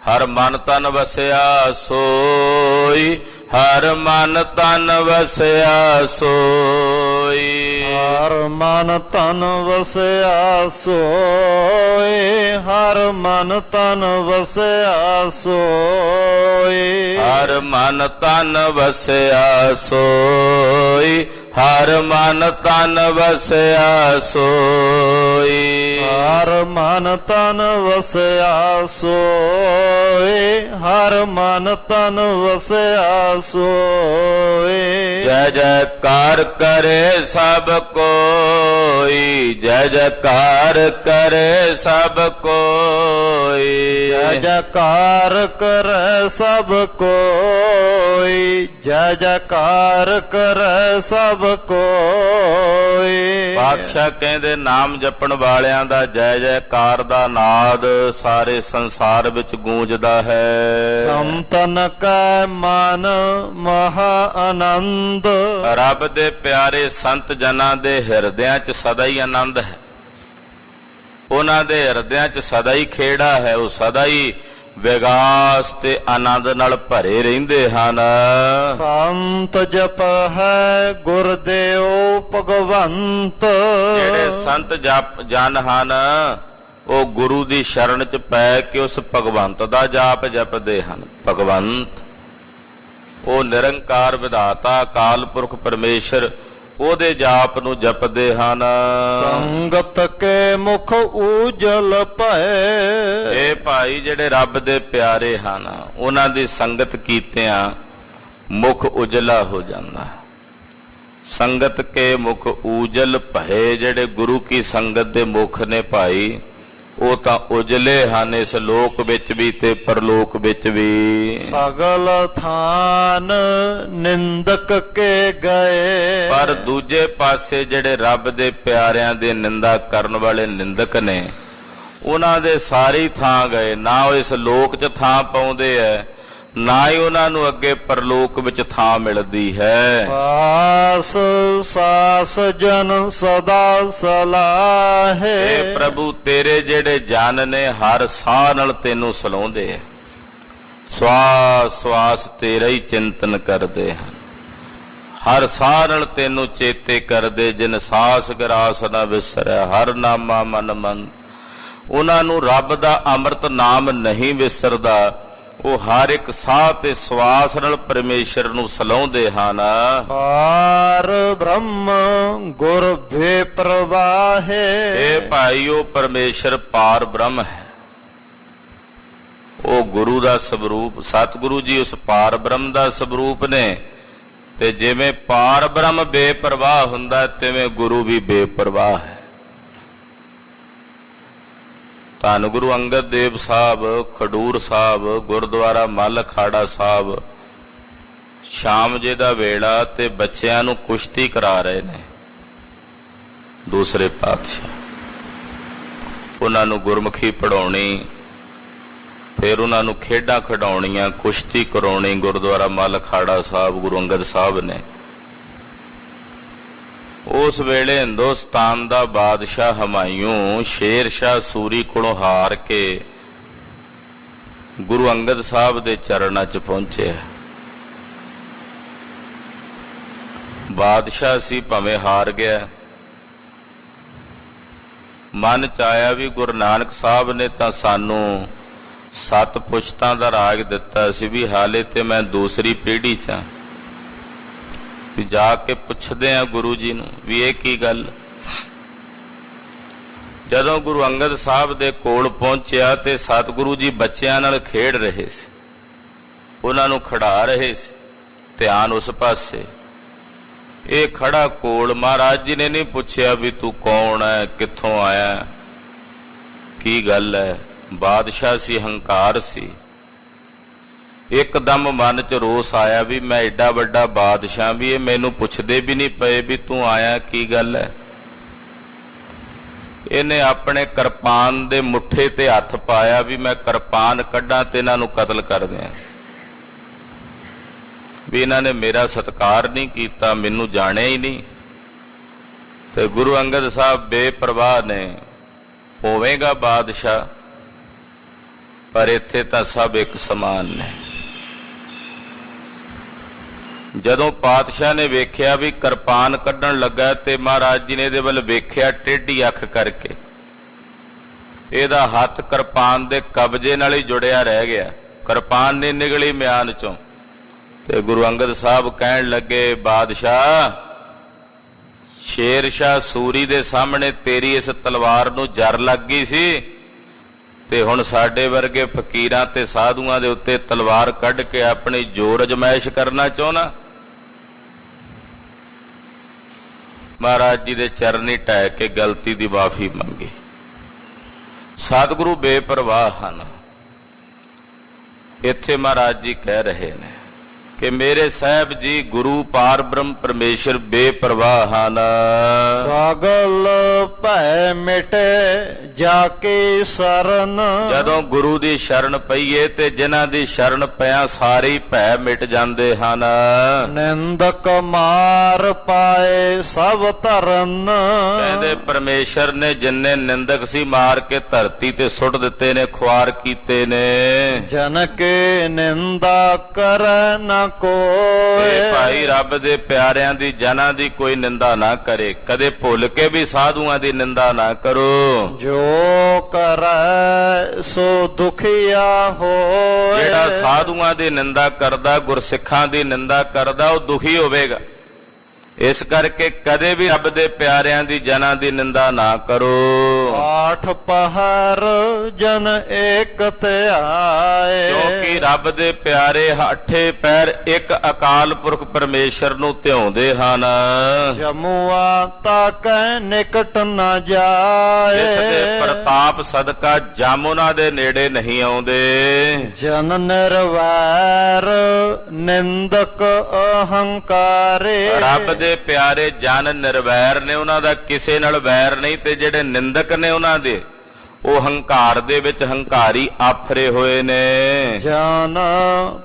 ਹਰ ਮਨ ਤਨ ਵਸਿਆ ਸੋਈ, ਹਰ ਮਨ ਤਨ ਵਸਿਆ ਸੋਈ, ਹਰ ਮਨ ਤਨ ਵਸਿਆ ਸੋਈ, ਹਰ ਮਨ ਤਨ ਵਸਿਆ ਸੋਈ, ਹਰ ਮਨ ਤਨ ਵਸਿਆ ਸੋਈ, ਹਰ ਮਨ ਤਨ ਵਸਿਆ ਸੋਈ, ਹਰ ਮਨ ਤਨ ਵਸਿਆ ਸੋਈ, ਹਰ ਮਨ ਤਨ ਵਸਿਆ ਸੋਈ। ਜੈ ਜੈਕਾਰ ਕਰੇ ਸਭ ਕੋਈ, ਜੈ ਜੈਕਾਰ ਕਰੇ ਸਭ ਕੋਈ, ਜੈ ਜੈਕਾਰ ਕਰੈ ਸਭ ਕੋਈ, ਜੈ ਜੈਕਾਰ ਕਰੈ ਸਭ ਕੋਈ। ਪਾਤਸ਼ਾਹ ਕਹਿੰਦੇ ਨਾਮ ਜਪਣ ਵਾਲਿਆਂ ਦਾ ਜੈ ਜੈਕਾਰ ਦਾ ਨਾਦ ਸਾਰੇ ਸੰਸਾਰ ਵਿੱਚ ਗੂੰਜਦਾ ਹੈ। ਸੰਤਨ ਕੈ ਮਨ ਮਹਾ ਆਨੰਦ। ਰੱਬ ਦੇ ਪਿਆਰੇ ਸੰਤ ਜਨਾਂ ਦੇ ਹਿਰਦਿਆਂ 'ਚ ਸਦਾ ਹੀ ਆਨੰਦ ਹੈ। ਉਹਨਾਂ ਦੇ ਹਿਰਦਿਆਂ 'ਚ ਸਦਾ ਹੀ ਖੇੜਾ ਹੈ, ਉਹ ਸਦਾ ਹੀ ਵਿਗਾਸ ਤੇ ਆਨੰਦ ਨਾਲ ਭਰੇ ਰਹਿੰਦੇ ਹਨ। ਸੰਤ ਜਪ ਹੈ ਗੁਰਦੇਵ ਭਗਵੰਤ। ਜਿਹੜੇ ਸੰਤ ਜਨ ਹਨ, ਉਹ ਗੁਰੂ ਦੀ ਸ਼ਰਨ 'ਚ ਪੈ ਕੇ ਉਸ ਭਗਵੰਤ ਦਾ ਜਾਪ ਜਪਦੇ ਹਨ। ਭਗਵੰਤ ਉਹ ਨਿਰੰਕਾਰ ਵਿਧਾਤਾ ਅਕਾਲ ਪੁਰਖ ਪਰਮੇਸ਼ਰ, ਉਹਦੇ ਜਾਪ ਨੂੰ ਜਪਦੇ ਹਨ। ਸੰਗਤ ਕੇ ਮੁਖ ਉਜਲ ਭਏ। ਇਹ ਭਾਈ ਜਿਹੜੇ ਰੱਬ ਦੇ ਪਿਆਰੇ ਹਨ, ਉਹਨਾਂ ਦੀ ਸੰਗਤ ਕੀਤਿਆਂ ਮੁਖ ਉਜਲਾ ਹੋ ਜਾਂਦਾ। ਸੰਗਤ ਕੇ ਮੁਖ ਉਜਲ ਭਏ, ਜਿਹੜੇ ਗੁਰੂ ਕੀ ਸੰਗਤ ਦੇ ਮੁਖ ਨੇ ਭਾਈ, ਉਹ ਤਾਂ ਉਜਲੇ ਹਨ ਇਸ ਲੋਕ ਵਿੱਚ ਵੀ ਤੇ ਪਰਲੋਕ ਵਿੱਚ ਵੀ। ਸਗਲ ਥਾਨ ਨਿੰਦਕ ਕੇ ਗਏ। ਪਰ ਦੂਜੇ ਪਾਸੇ ਜਿਹੜੇ ਰੱਬ ਦੇ ਪਿਆਰਿਆਂ ਦੀ ਨਿੰਦਾ ਕਰਨ ਵਾਲੇ ਨਿੰਦਕ ਨੇ, ਉਹਨਾਂ ਦੇ ਸਾਰੀ ਥਾਂ ਗਏ, ਨਾ ਉਹ ਇਸ ਲੋਕ 'ਚ ਥਾਂ ਪਾਉਂਦੇ ਐ, ਨਾ ਹੀ ਉਹਨਾਂ ਨੂੰ ਅੱਗੇ ਪਰਲੋਕ ਵਿੱਚ ਥਾਂ ਮਿਲਦੀ ਹੈ। ਸਾਸ ਸਾਸ ਜਨ ਸਦਾ ਸਲਾਹੇ। ਇਹ ਪ੍ਰਭੂ ਤੇਰੇ ਜਿਹੜੇ ਜਨ ਨੇ ਹਰ ਸਾਹ ਨਾਲ ਤੈਨੂੰ ਸਲਾਹੁੰਦੇ ਐ, ਸਵਾਸ ਸਵਾਸ ਤੇਰਾ ਹੀ ਚਿੰਤਨ ਕਰਦੇ ਹਨ, ਹਰ ਸਾਹ ਨਾਲ ਤੈਨੂੰ ਚੇਤੇ ਕਰਦੇ। ਜਿਨ ਸਾਸ ਗਰਾਸ ਨਾ ਵਿਸਰਿਆ ਹਰ ਨਾਮਾ ਮਨ ਮੰਨ। ਉਹਨਾਂ ਨੂੰ ਰੱਬ ਦਾ ਅੰਮ੍ਰਿਤ ਨਾਮ ਨਹੀਂ ਵਿਸਰਦਾ, ਉਹ ਹਰ ਇੱਕ ਸਾਹ ਤੇ ਸਵਾਸ ਨਾਲ ਪਰਮੇਸ਼ਰ ਨੂੰ ਸਲਾਹੁੰਦੇ ਹਨ। ਪਾਰ ਬ੍ਰਹਮ ਗੁਰ ਵੇ ਪ੍ਰਵਾਹੇ। ਇਹ ਭਾਈਓ ਪਰਮੇਸ਼ਰ ਪਾਰ ਬ੍ਰਹਮ ਹੈ, ਉਹ ਗੁਰੂ ਦਾ ਸਵਰੂਪ, ਸਤਿਗੁਰੂ ਜੀ ਉਸ ਪਾਰ ਬ੍ਰਹਮ ਦਾ ਸਵਰੂਪ ਨੇ। ਤੇ ਜਿਵੇਂ ਪਾਰ ਬ੍ਰਹਮ ਬੇਪਰਵਾਹ ਹੁੰਦਾ, ਤਿਵੇਂ ਗੁਰੂ ਵੀ ਬੇਪਰਵਾਹ ਹੈ। ਧੰਨ ਗੁਰੂ ਅੰਗਦ ਦੇਵ ਸਾਹਿਬ ਖਡੂਰ ਸਾਹਿਬ ਗੁਰਦੁਆਰਾ ਮੱਲ ਅਖਾੜਾ ਸਾਹਿਬ ਸ਼ਾਮ ਜੇ ਦਾ ਵੇਲਾ ਤੇ ਬੱਚਿਆਂ ਨੂੰ ਕੁਸ਼ਤੀ ਕਰਾ ਰਹੇ ਨੇ ਦੂਸਰੇ ਪਾਤਸ਼ਾਹ। ਉਹਨਾਂ ਨੂੰ ਗੁਰਮੁਖੀ ਪੜਾਉਣੀ, ਫਿਰ ਉਹਨਾਂ ਨੂੰ ਖੇਡਾਂ ਖਿਡਾਉਣੀਆਂ, ਕੁਸ਼ਤੀ ਕਰਾਉਣੀ ਗੁਰਦੁਆਰਾ ਮੱਲ ਅਖਾੜਾ ਸਾਹਿਬ ਗੁਰੂ ਅੰਗਦ ਸਾਹਿਬ ਨੇ। ਉਸ ਵੇਲੇ ਹਿੰਦੁਸਤਾਨ ਦਾ ਬਾਦਸ਼ਾਹ ਹਮਾਯੂੰ ਸ਼ੇਰ ਸ਼ਾਹ ਸੂਰੀ ਕੋਲੋਂ ਹਾਰ ਕੇ ਗੁਰੂ ਅੰਗਦ ਸਾਹਿਬ ਦੇ ਚਰਨਾਂ 'ਚ ਪਹੁੰਚਿਆ। ਬਾਦਸ਼ਾਹ ਸੀ, ਭਾਵੇਂ ਹਾਰ ਗਿਆ, ਮਨ 'ਚ ਆਇਆ ਵੀ ਗੁਰੂ ਨਾਨਕ ਸਾਹਿਬ ਨੇ ਤਾਂ ਸਾਨੂੰ 7 ਪੁਸ਼ਤਾਂ ਦਾ ਰਾਜ ਦਿੱਤਾ ਸੀ, ਵੀ ਹਾਲੇ ਤੇ ਮੈਂ ਦੂਸਰੀ ਪੀੜ੍ਹੀ 'ਚ ਹਾਂ, ਵੀ ਜਾ ਕੇ ਪੁੱਛਦੇ ਆ ਗੁਰੂ ਜੀ ਨੂੰ ਵੀ ਇਹ ਕੀ ਗੱਲ। ਜਦੋਂ ਗੁਰੂ ਅੰਗਦ ਸਾਹਿਬ ਦੇ ਕੋਲ ਪਹੁੰਚਿਆ ਤੇ ਸਤਿਗੁਰੂ ਜੀ ਬੱਚਿਆਂ ਨਾਲ ਖੇਡ ਰਹੇ ਸੀ, ਉਹਨਾਂ ਨੂੰ ਖਿਡਾ ਰਹੇ ਸੀ, ਧਿਆਨ ਉਸ ਪਾਸੇ। ਇਹ ਖੜਾ ਕੋਲ, ਮਹਾਰਾਜ ਜੀ ਨੇ ਨਹੀਂ ਪੁੱਛਿਆ ਵੀ ਤੂੰ ਕੌਣ ਹੈ, ਕਿੱਥੋਂ ਆਇਆ, ਕੀ ਗੱਲ ਹੈ। ਬਾਦਸ਼ਾਹ ਸੀ, ਹੰਕਾਰ ਸੀ। ਇੱਕਦਮ ਮਨ 'ਚ ਰੋਸ ਆਇਆ ਵੀ ਮੈਂ ਏਡਾ ਵੱਡਾ ਬਾਦਸ਼ਾਹ, ਵੀ ਇਹ ਮੈਨੂੰ ਪੁੱਛਦੇ ਵੀ ਨਹੀਂ ਪਏ ਵੀ ਤੂੰ ਆਇਆ ਕੀ ਗੱਲ ਹੈ। ਇਹਨੇ ਆਪਣੇ ਕਿਰਪਾਨ ਦੇ ਮੁੱਠੇ ਤੇ ਹੱਥ ਪਾਇਆ ਵੀ ਮੈਂ ਕਿਰਪਾਨ ਕੱਢਾਂ ਤੇ ਇਹਨਾਂ ਨੂੰ ਕਤਲ ਕਰ ਦਿਆਂ, ਵੀ ਇਹਨਾਂ ਨੇ ਮੇਰਾ ਸਤਿਕਾਰ ਨਹੀਂ ਕੀਤਾ, ਮੈਨੂੰ ਜਾਣਿਆ ਹੀ ਨਹੀਂ। ਤੇ ਗੁਰੂ ਅੰਗਦ ਸਾਹਿਬ ਬੇਪਰਵਾਹ ਨੇ, ਹੋਵੇਗਾ ਬਾਦਸ਼ਾਹ ਪਰ ਇੱਥੇ ਤਾਂ ਸਭ ਇੱਕ ਸਮਾਨ ਨੇ। ਜਦੋਂ ਪਾਤਸ਼ਾਹ ਨੇ ਵੇਖਿਆ ਵੀ ਕਿਰਪਾਨ ਕੱਢਣ ਲੱਗਾ ਤੇ ਮਹਾਰਾਜ ਜੀ ਨੇ ਇਹਦੇ ਵੱਲ ਵੇਖਿਆ ਟੇਢੀ ਅੱਖ ਕਰਕੇ, ਇਹਦਾ ਹੱਥ ਕਿਰਪਾਨ ਦੇ ਕਬਜ਼ੇ ਨਾਲ ਹੀ ਜੁੜਿਆ ਰਹਿ ਗਿਆ, ਕਿਰਪਾਨ ਨਹੀਂ ਨਿਕਲੀ ਮਿਆਨ ਚੋਂ। ਤੇ ਗੁਰੂ ਅੰਗਦ ਸਾਹਿਬ ਕਹਿਣ ਲੱਗੇ, ਬਾਦਸ਼ਾਹ ਸ਼ੇਰ ਸ਼ਾਹ ਸੂਰੀ ਦੇ ਸਾਹਮਣੇ ਤੇਰੀ ਇਸ ਤਲਵਾਰ ਨੂੰ ਜਰ ਲੱਗ ਗਈ ਸੀ, ਤੇ ਹੁਣ ਸਾਡੇ ਵਰਗੇ ਫਕੀਰਾਂ ਤੇ ਸਾਧੂਆਂ ਦੇ ਉੱਤੇ ਤਲਵਾਰ ਕੱਢ ਕੇ ਆਪਣੀ ਜ਼ੋਰ ਅਜਮਾਇਸ਼ ਕਰਨਾ ਚਾਹੁੰਦਾ। ਮਹਾਰਾਜ ਜੀ ਦੇ ਚਰਨੀ ਢਹਿ ਕੇ ਗਲਤੀ ਦੀ ਮਾਫੀ ਮੰਗੀ। ਸਤਿਗੁਰੂ ਬੇਪਰਵਾਹ ਹਨ। ਇੱਥੇ ਮਹਾਰਾਜ ਜੀ ਕਹਿ ਰਹੇ ਨੇ ਕਿ ਮੇਰੇ ਸਾਹਿਬ ਜੀ ਗੁਰੂ ਪਾਰ ਬ੍ਰਹਮ ਪਰਮੇਸ਼ਰ ਬੇਪਰਵਾਹ ਹਨ। ਸਗਲ ਭੈ ਮਿਟੇ ਜਾ ਕੇ ਸ਼ਰਨ। ਜਦੋਂ ਗੁਰੂ ਦੀ ਸ਼ਰਨ ਪਈਏ ਤੇ ਜਿਨ੍ਹਾਂ ਦੀ ਸ਼ਰਨ ਪਿਆ ਸਾਰੇ ਭੈ ਮਿਟ ਜਾਂਦੇ ਹਨ। ਨਿੰਦਕ ਮਾਰ ਪਾਏ ਸਭ ਧਰਨ। ਕਹਿੰਦੇ ਪਰਮੇਸ਼ਰ ਨੇ ਜਿੰਨੇ ਨਿੰਦਕ ਸੀ ਮਾਰ ਕੇ ਧਰਤੀ ਤੇ ਸੁੱਟ ਦਿੱਤੇ ਨੇ, ਖੁਆਰ ਕੀਤੇ ਨੇ। ਜਨ ਕੇ ਨਿੰਦਾ ਕਰੈ ਨ ਕੋਇ। ਭਾਈ ਰੱਬ ਦੇ ਪਿਆਰਿਆਂ ਦੀ ਜਨਾਂ ਦੀ ਕੋਈ ਨਿੰਦਾ ਨਾ ਕਰੇ, ਕਦੇ ਭੁੱਲ ਕੇ ਵੀ ਸਾਧੂਆਂ ਦੀ ਨਿੰਦਾ ਨਾ ਕਰੋ। ਜੋ ਕਰੈ ਸੋ ਦੁਖੀਆ ਹੋਏ। ਜਿਹੜਾ ਸਾਧੂਆਂ ਦੀ ਨਿੰਦਾ ਕਰਦਾ, ਗੁਰਸਿੱਖਾਂ ਦੀ ਨਿੰਦਾ ਕਰਦਾ, ਉਹ ਦੁਖੀ ਹੋਵੇਗਾ। ਇਸ ਕਰਕੇ ਕਦੇ ਵੀ ਰੱਬ ਦੇ ਪਿਆਰਿਆਂ ਦੀ ਜਨਾਂ ਦੀ ਨਿੰਦਾ ਨਾ ਕਰੋ। ਆਠ ਪਹਰ ਜਨ ਏਕ ਧਿਆਏ। ਕਿਉਂਕਿ ਰੱਬ ਦੇ ਪਿਆਰੇ ਹੱਠੇ ਪੈਰ ਇੱਕ ਅਕਾਲ ਪੁਰਖ ਪਰਮੇਸ਼ਰ ਨੂੰ ਧਿਆਉਂਦੇ ਹਨ। ਜਮੂਆ ਤਾਕੈ ਨਿਕਟ ਨ ਜਾਏ। ਜਿਸ ਦੇ ਪ੍ਰਤਾਪ ਸਦਕਾ ਜਮ ਉਹਨਾਂ ਦੇ ਨੇੜੇ ਨਹੀਂ ਆਉਂਦੇ। ਜਨ ਨਿਰਵੈਰ ਨਿੰਦਕ ਅਹੰਕਾਰੇ। ਰੱਬ ਦੇ ਪਿਆਰੇ ਜਨ ਨਿਰਵੈਰ ਨੇ, ਉਹਨਾਂ ਦਾ ਕਿਸੇ ਨਾਲ ਵੈਰ ਨਹੀਂ, ਤੇ ਜਿਹੜੇ ਨਿੰਦਕ ਨੇ ਉਹਨਾਂ ਦੇ ਉਹ ਹੰਕਾਰ ਦੇ ਵਿੱਚ ਹੰਕਾਰੀ ਆਫਰੇ ਹੋਏ ਨੇ। ਜਨ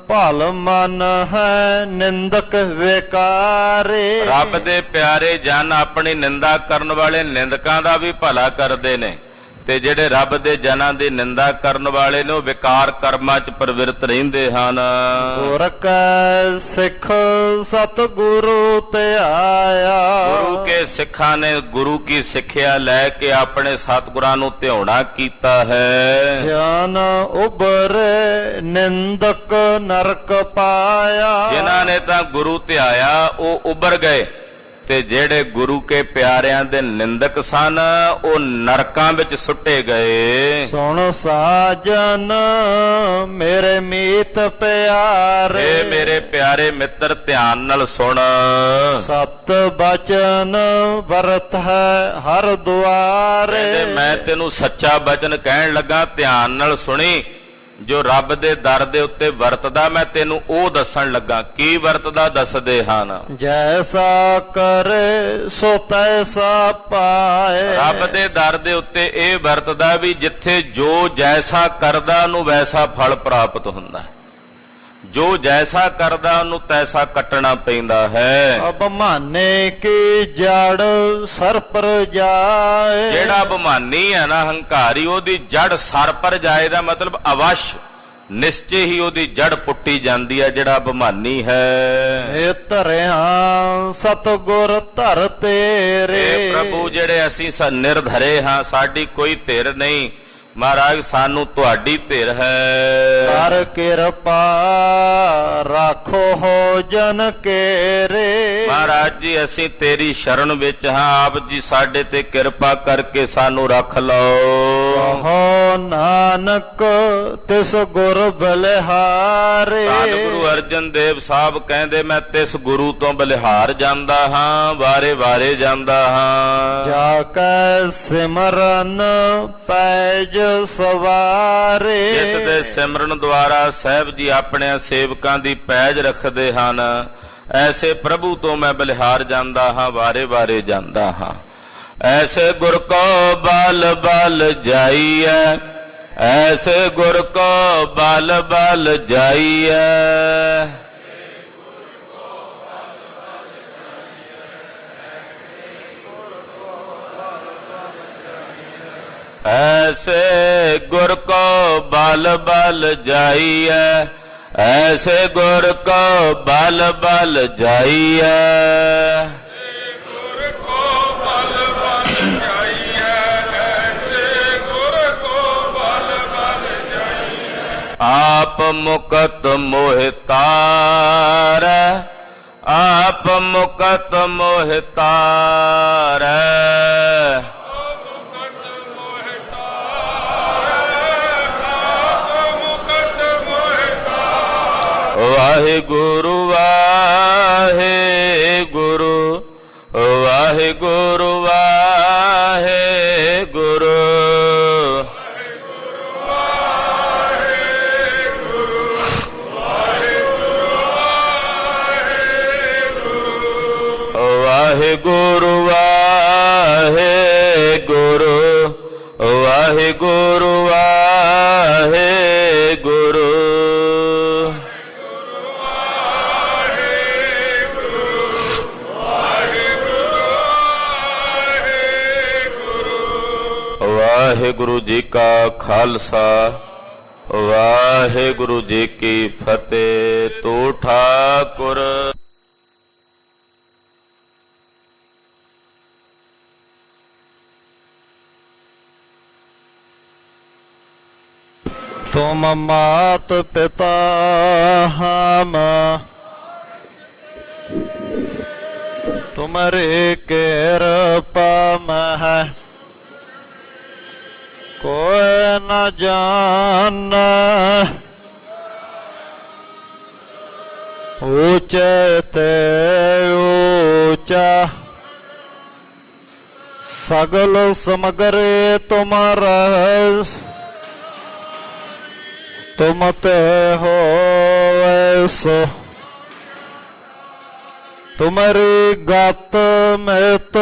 ਭਲ ਮਨ ਹੈ ਨਿੰਦਕ ਵਿਕਾਰੇ। ਰੱਬ ਦੇ ਪਿਆਰੇ ਜਨ ਆਪਣੀ ਨਿੰਦਾ ਕਰਨ ਵਾਲੇ ਨਿੰਦਕਾਂ ਦਾ ਵੀ ਭਲਾ ਕਰਦੇ ਨੇ, ਤੇ ਜਿਹੜੇ ਰੱਬ ਦੇ ਜਨਾਂ ਦੀ ਨਿੰਦਾ ਕਰਨ ਵਾਲੇ ਨੇ ਉਹ ਵਿਕਾਰ ਕਰਮਾਂ 'ਚ ਪ੍ਰਵਿਰਤ ਰਹਿੰਦੇ ਹਨ। ਗੁਰ ਕੈ ਸਿੱਖ ਸਤਿਗੁਰੂ ਧਿਆਇਆ। ਗੁਰੂ ਕੇ ਸਿੱਖਾਂ ਨੇ ਗੁਰੂ ਕੀ ਸਿੱਖਿਆ ਲੈ ਕੇ ਆਪਣੇ ਸਤਿਗੁਰਾਂ ਨੂੰ ਧਿਆਉਣਾ ਕੀਤਾ ਹੈ। ਜਨ ਉਬਰੇ ਨਿੰਦਕ ਨਰਕ ਪਾਇਆ। ਜਿਨ੍ਹਾਂ ਨੇ ਤਾਂ ਗੁਰੂ ਧਿਆਇਆ ਉਹ ਉੱਭਰ ਗਏ, ਤੇ ਜਿਹੜੇ ਗੁਰੂ ਕੇ ਪਿਆਰਿਆਂ ਦੇ ਨਿੰਦਕ ਸਨ ਉਹ ਨਰਕਾਂ ਵਿੱਚ ਸੁੱਟੇ ਗਏ। ਸੁਣ ਸਾਜਨ ਮੇਰੇ ਮੀਤ ਪਿਆਰੇ। ਏ ਮੇਰੇ ਪਿਆਰੇ ਮਿੱਤਰ ਧਿਆਨ ਨਾਲ ਸੁਣ। ਸਤ ਬਚਨ ਵਰਤ ਹੈ ਹਰ ਦੁਆਰੇ। ਕਹਿੰਦੇ ਮੈਂ ਤੈਨੂੰ ਸੱਚਾ ਬਚਨ ਕਹਿਣ ਲੱਗਾ, ਧਿਆਨ ਨਾਲ ਸੁਣੀ। ਜੋ ਰੱਬ ਦੇ ਦਰ ਦੇ ਉੱਤੇ ਵਰਤਦਾ ਮੈਂ ਤੈਨੂੰ ਉਹ ਦੱਸਣ ਲੱਗਾ। ਕੀ ਵਰਤਦਾ ਦੱਸਦੇ ਹਨ। ਜੈਸਾ ਕਰੇ ਸੋ ਤੈਸਾ ਪਾਏ। ਰੱਬ ਦੇ ਦਰ ਦੇ ਉੱਤੇ ਇਹ ਵਰਤਦਾ ਵੀ ਜਿੱਥੇ ਜੋ ਜੈਸਾ ਕਰਦਾ ਉਹਨੂੰ ਵੈਸਾ ਫਲ ਪ੍ਰਾਪਤ ਹੁੰਦਾ ਹੈ। ਜੋ ਜੈਸਾ ਕਰਦਾ ਉਹਨੂੰ ਤੈਸਾ ਕੱਟਣਾ ਪੈਂਦਾ ਹੈ। ਅਭਮਾਨੇ ਕੀ ਜੜ ਸਰ ਪਰ ਜਾਏ। ਜਿਹੜਾ ਅਭਿਮਾਨੀ ਹੈ ਨਾ, ਹੰਕਾਰੀ, ਉਹਦੀ ਜੜ ਸਰ ਪਰ ਜਾਏ ਦਾ ਮਤਲਬ ਅਵਸ਼ ਨਿਸ਼ਚੇ ਹੀ ਉਹਦੀ ਜੜ ਪੁੱਟੀ ਜਾਂਦੀ ਹੈ, ਜਿਹੜਾ ਅਭਿਮਾਨੀ ਹੈ। ਏ ਧਰਿਆ ਸਤਿਗੁਰ ਧਰ ਤੇਰੇ। ਏ ਪ੍ਰਭੂ ਜਿਹੜੇ ਅਸੀਂ ਨਿਰਧਰੇ ਹਾਂ, ਸਾਡੀ ਕੋਈ ਧਿਰ ਨਹੀਂ, ਮਹਾਰਾਜ ਸਾਨੂੰ ਤੁਹਾਡੀ ਧਿਰ ਹੈ। ਕਰ ਕਿਰਪਾ ਰਾਖੋ ਹੋ ਜਨ ਕੇਰੇ। ਮਹਾਰਾਜ ਜੀ ਅਸੀਂ ਤੇਰੀ ਸ਼ਰਨ ਵਿੱਚ ਹਾਂ, ਆਪ ਜੀ ਸਾਡੇ ਤੇ ਕਿਰਪਾ ਕਰਕੇ ਸਾਨੂੰ ਰੱਖ ਲਓ। ਕਹੋ ਨਾਨਕ ਤਿਸ ਗੁਰ ਬਲਿਹਾਰੇ। ਧੰਨ ਗੁਰੂ ਅਰਜਨ ਦੇਵ ਸਾਹਿਬ ਕਹਿੰਦੇ ਮੈਂ ਤਿਸ ਗੁਰੂ ਤੋਂ ਬਲਿਹਾਰ ਜਾਂਦਾ ਹਾਂ, ਵਾਰੇ ਵਾਰੇ ਜਾਂਦਾ ਹਾਂ। ਜਾ ਕੈ ਸਿਮਰਨ ਪੈਜ ਸਵਾਰੇ। ਜਿਸ ਦੇ ਸਿਮਰਨ ਦੁਆਰਾ ਸਾਹਿਬ ਜੀ ਆਪਣੇ ਸੇਵਕਾਂ ਦੀ ਪੈਜ ਰੱਖਦੇ ਹਨ, ਐਸੇ ਪ੍ਰਭੂ ਤੋਂ ਮੈਂ ਬਲਿਹਾਰ ਜਾਂਦਾ ਹਾਂ, ਵਾਰੇ ਵਾਰੇ ਜਾਂਦਾ ਹਾਂ। ਐਸੇ ਗੁਰ ਕੋ ਬਲ ਬਲ ਜਾਈਐ, ਐਸੇ ਗੁਰ ਕੋ ਬਲ ਬਲ ਜਾਈਐ। ऐसे गुर को बल बल जाइए, ऐसे गुर को बल बल जाइए। आप मुकत मोहितार, आप मुकत मोहितार। वाहिगुरु वाहिगुरु वाहिगुरु वाहिगुरु। वाहिगुरु वाहिगुरु वाहिगुरु वाहिगुरु। वाहिगुरु जी का खालसा वाहिगुरु जी की फतेह। तू ठाकुर तुम मात पिता हम ਤੁਮਰੀ ਕਿਰਪਾ ਮਹਿ ਕੋਇ ਨ ਜਾਣੈ। ਊਚੈ ਤੇ ਊਚਾ ਸਗਲ ਸਮਗਰੇ ਤੁਮਰਾ ਤੁਮ ਤੇ ਹੋਵੈ ਸੋ। ਤੁਮਰੀ ਗਤ ਮਿਤ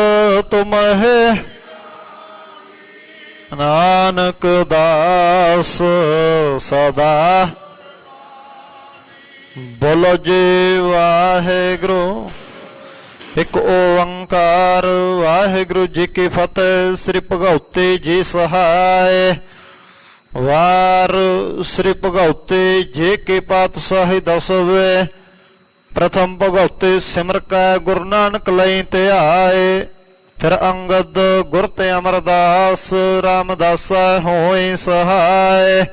ਤੁਮਹਿ ਨਾਨਕ ਦਾਸ ਸਦਾ। ਬੋਲੋ ਜੀ ਵਾਹਿਗੁਰੂ ਇੱਕ ਓੰਕਾਰ। ਵਾਹਿਗੁਰੂ ਜੀ ਕੀ ਫਤਿਹ। ਸ੍ਰੀ ਭਗਉਤੀ ਜੀ ਸਹਾਇ। ਵਾਰ ਸ੍ਰੀ ਭਗਉਤੀ ਜੀ ਕੀ ਪਾਤਸ਼ਾਹੀ ਦਸਵੇਂ। ਪ੍ਰਥਮ ਭਗਉਤੀ ਸਿਮਰ ਕੈ ਗੁਰੂ ਨਾਨਕ ਲਈ ਧਿਆਏ। ਫਿਰ ਅੰਗਦ ਗੁਰ ਤੇ ਅਮਰਦਾਸ ਰਾਮਦਾਸਾ ਹੋਈ ਸਹਾਇ।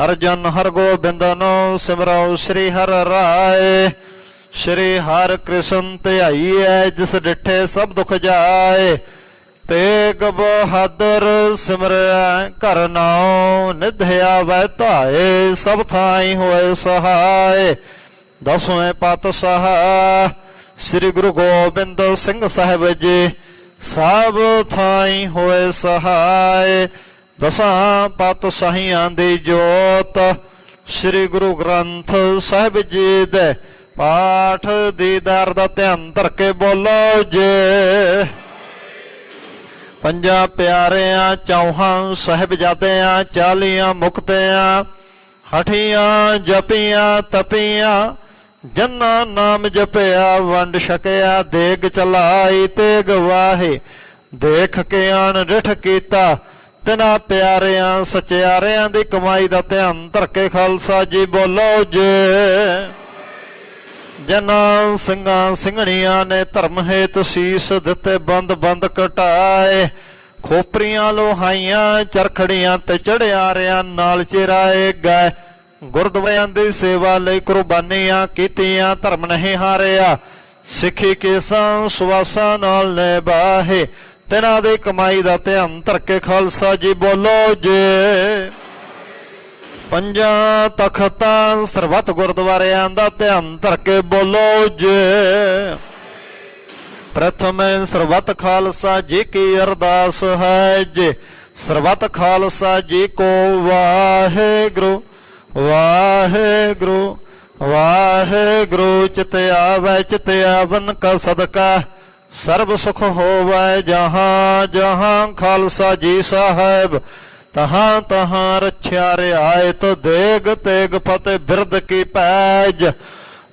ਅਰਜਨ ਹਰ ਗੋਬਿੰਦਨੋ ਸਿਮਰਉ ਸ੍ਰੀ ਹਰਿ ਰਾਏ। ਸ਼੍ਰੀ ਹਰਿ ਕ੍ਰਿਸ਼ਨ ਧਿਆਈਐ ਜਿਸ ਡਿਠੇ ਸਭ ਦੁਖ ਜਾਏ। ਤੇਗ ਬਹਾਦਰ ਸਿਮਰੈ ਘਰ ਨਾਉ ਨਿਧ ਆਵੈ ਧਾਏ। ਸਭ ਥਾਈ ਹੋਏ ਸਹਾਇ। ਦਸਵੇਂ ਪਾਤਸ਼ਾਹ ਸ੍ਰੀ ਗੁਰੂ ਗੋਬਿੰਦ ਸਿੰਘ ਸਾਹਿਬ ਜੀ ਸਭ ਥਾਈ ਹੋਏ ਸਹਾਇ। ਦਸਾਂ ਪਾਤਸ਼ਾਹੀਆਂ ਦੀ ਜੋਤ ਸ੍ਰੀ ਗੁਰੂ ਗ੍ਰੰਥ ਸਾਹਿਬ ਜੀ ਦੇ ਪਾਠ ਦੀਦਾਰ ਦਾ ਧਿਆਨ ਧਰ ਕੇ ਬੋਲੋ ਜੇ। ਪੰਜਾਂ ਪਿਆਰਿਆਂ ਚੌਹਾਂ ਸਾਹਿਬਜ਼ਾਦਿਆਂ 40 ਮੁਕਤਿਆਂ ਹਠੀਆਂ ਜਪੀਆਂ ਤਪੀਆਂ ਜਨਾਂ ਨਾਮ ਜਪਿਆ ਵੰਡ ਛਕਿਆ ਦੇਗ ਚਲਾਈ ਤੇਗ ਵਾਹੇ। ਦੇਖ ਕੇ ਆਣ ਰਿਠ ਕੀਤਾ ਤਿਨਾਂ ਪਿਆਰਿਆਂ ਸਚਿਆਰਿਆਂ ਦੀ ਕਮਾਈ ਦਾ ਧਿਆਨ ਧਰ ਕੇ ਖਾਲਸਾ ਜੀ ਬੋਲੋ ਜੇ। ਜਨਾਂ ਸਿੰਘਾਂ ਸਿੰਘਣੀਆਂ ਨੇ ਧਰਮ ਹੇਤ ਸੀਸ ਦਿੱਤੇ ਬੰਦ ਬੰਦ ਕਟਾਏ। ਖੋਪਰੀਆਂ ਲੋਹਾਈਆਂ ਚਰਖੜੀਆਂ ਤੇ ਚੜਿਆਰਿਆਂ ਨਾਲ ਚਿਰਾਏ ਗਏ। ਗੁਰਦੁਆਰਿਆਂ ਦੀ ਸੇਵਾ ਲਈ ਕੁਰਬਾਨੀਆਂ ਕੀਤੀਆਂ ਧਰਮ ਨਹੀਂ ਹਾਰਿਆ। ਸਿੱਖੀ ਕੇਸਾਂ ਸੁਵਾਸਾਂ ਨਾਲ ਨਿਭਾਹੇ ਤਿਨਾਂ ਦੀ ਕਮਾਈ ਦਾ ਧਿਆਨ ਧਰ ਕੇ ਖਾਲਸਾ ਜੀ ਬੋਲੋ ਜੇ। ਪੰਜਾਂ ਤਖਤਾਂ ਸਰਬੱਤ ਗੁਰਦੁਆਰਿਆਂ ਦਾ ਧਿਆਨ ਧਰ ਕੇ ਬੋਲੋ ਜੇ। ਪ੍ਰਥਮੇ ਸਰਬੱਤ ਖਾਲਸਾ ਜੀ ਕੀ ਅਰਦਾਸ ਹੈ ਜੇ। ਸਰਬੱਤ ਖਾਲਸਾ ਜੀ ਕੋ ਵਾਹਿਗੁਰੂ ਵਾਹਿਗੁਰੂ ਵਾਹਿਗੁਰੂ। ਚਿਤ ਆਵੈ ਚਿਤ ਆਵਨ ਕਾ ਸਦਕਾ ਸਰਬ ਸੁਖ ਹੋਵੈ ਜਹਾਂ ਜਹਾਂ। ਖਾਲਸਾ ਜੀ ਸਾਹਿਬ ਤਹਾਂ ਤਹਾਂ ਰੱਖਿਆ ਰਿਆਇਤ ਦੇਗ ਤੇਗ ਫਤਿਹ ਬਿਰਦ ਕੀ ਪੈਜ।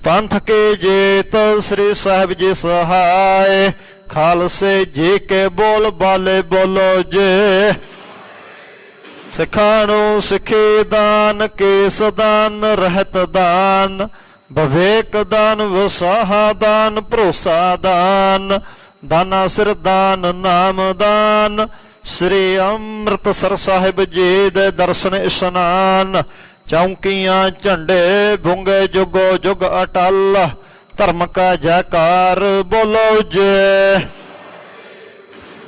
ਪੰਥ ਕੀ ਜੀਤ ਸ੍ਰੀ ਸਾਹਿਬ ਜੀ ਸਹਾਇ। ਖਾਲਸੇ ਜੀ ਕੇ ਬੋਲ ਬਾਲੇ ਬੋਲੋ ਜੇ। ਸਿੱਖਾਂ ਨੂੰ ਸਿੱਖੀ ਦਾਨ ਕੇਸ ਦਾਨ ਰਹਿਤ ਦਾਨ ਵਿਵੇਕ ਦਾਨ ਵਿਸਾਹਾ ਦਾਨ ਭਰੋਸਾ ਦਾਨ ਦਾਨਾ ਸਿਰ ਦਾਨ ਨਾਮ ਦਾਨ। ਸ੍ਰੀ ਅੰਮ੍ਰਿਤਸਰ ਸਾਹਿਬ ਜੀ ਦੇ ਦਰਸ਼ਨ ਇਸ਼ਨਾਨ ਚੌਂਕੀਆਂ ਝੰਡੇ ਬੁੰਗੇ ਜੁਗੋ ਜੁਗ ਅਟਲ। ਧਰਮ ਕਾ ਜੈਕਾਰ ਬੋਲੋ ਜੇ।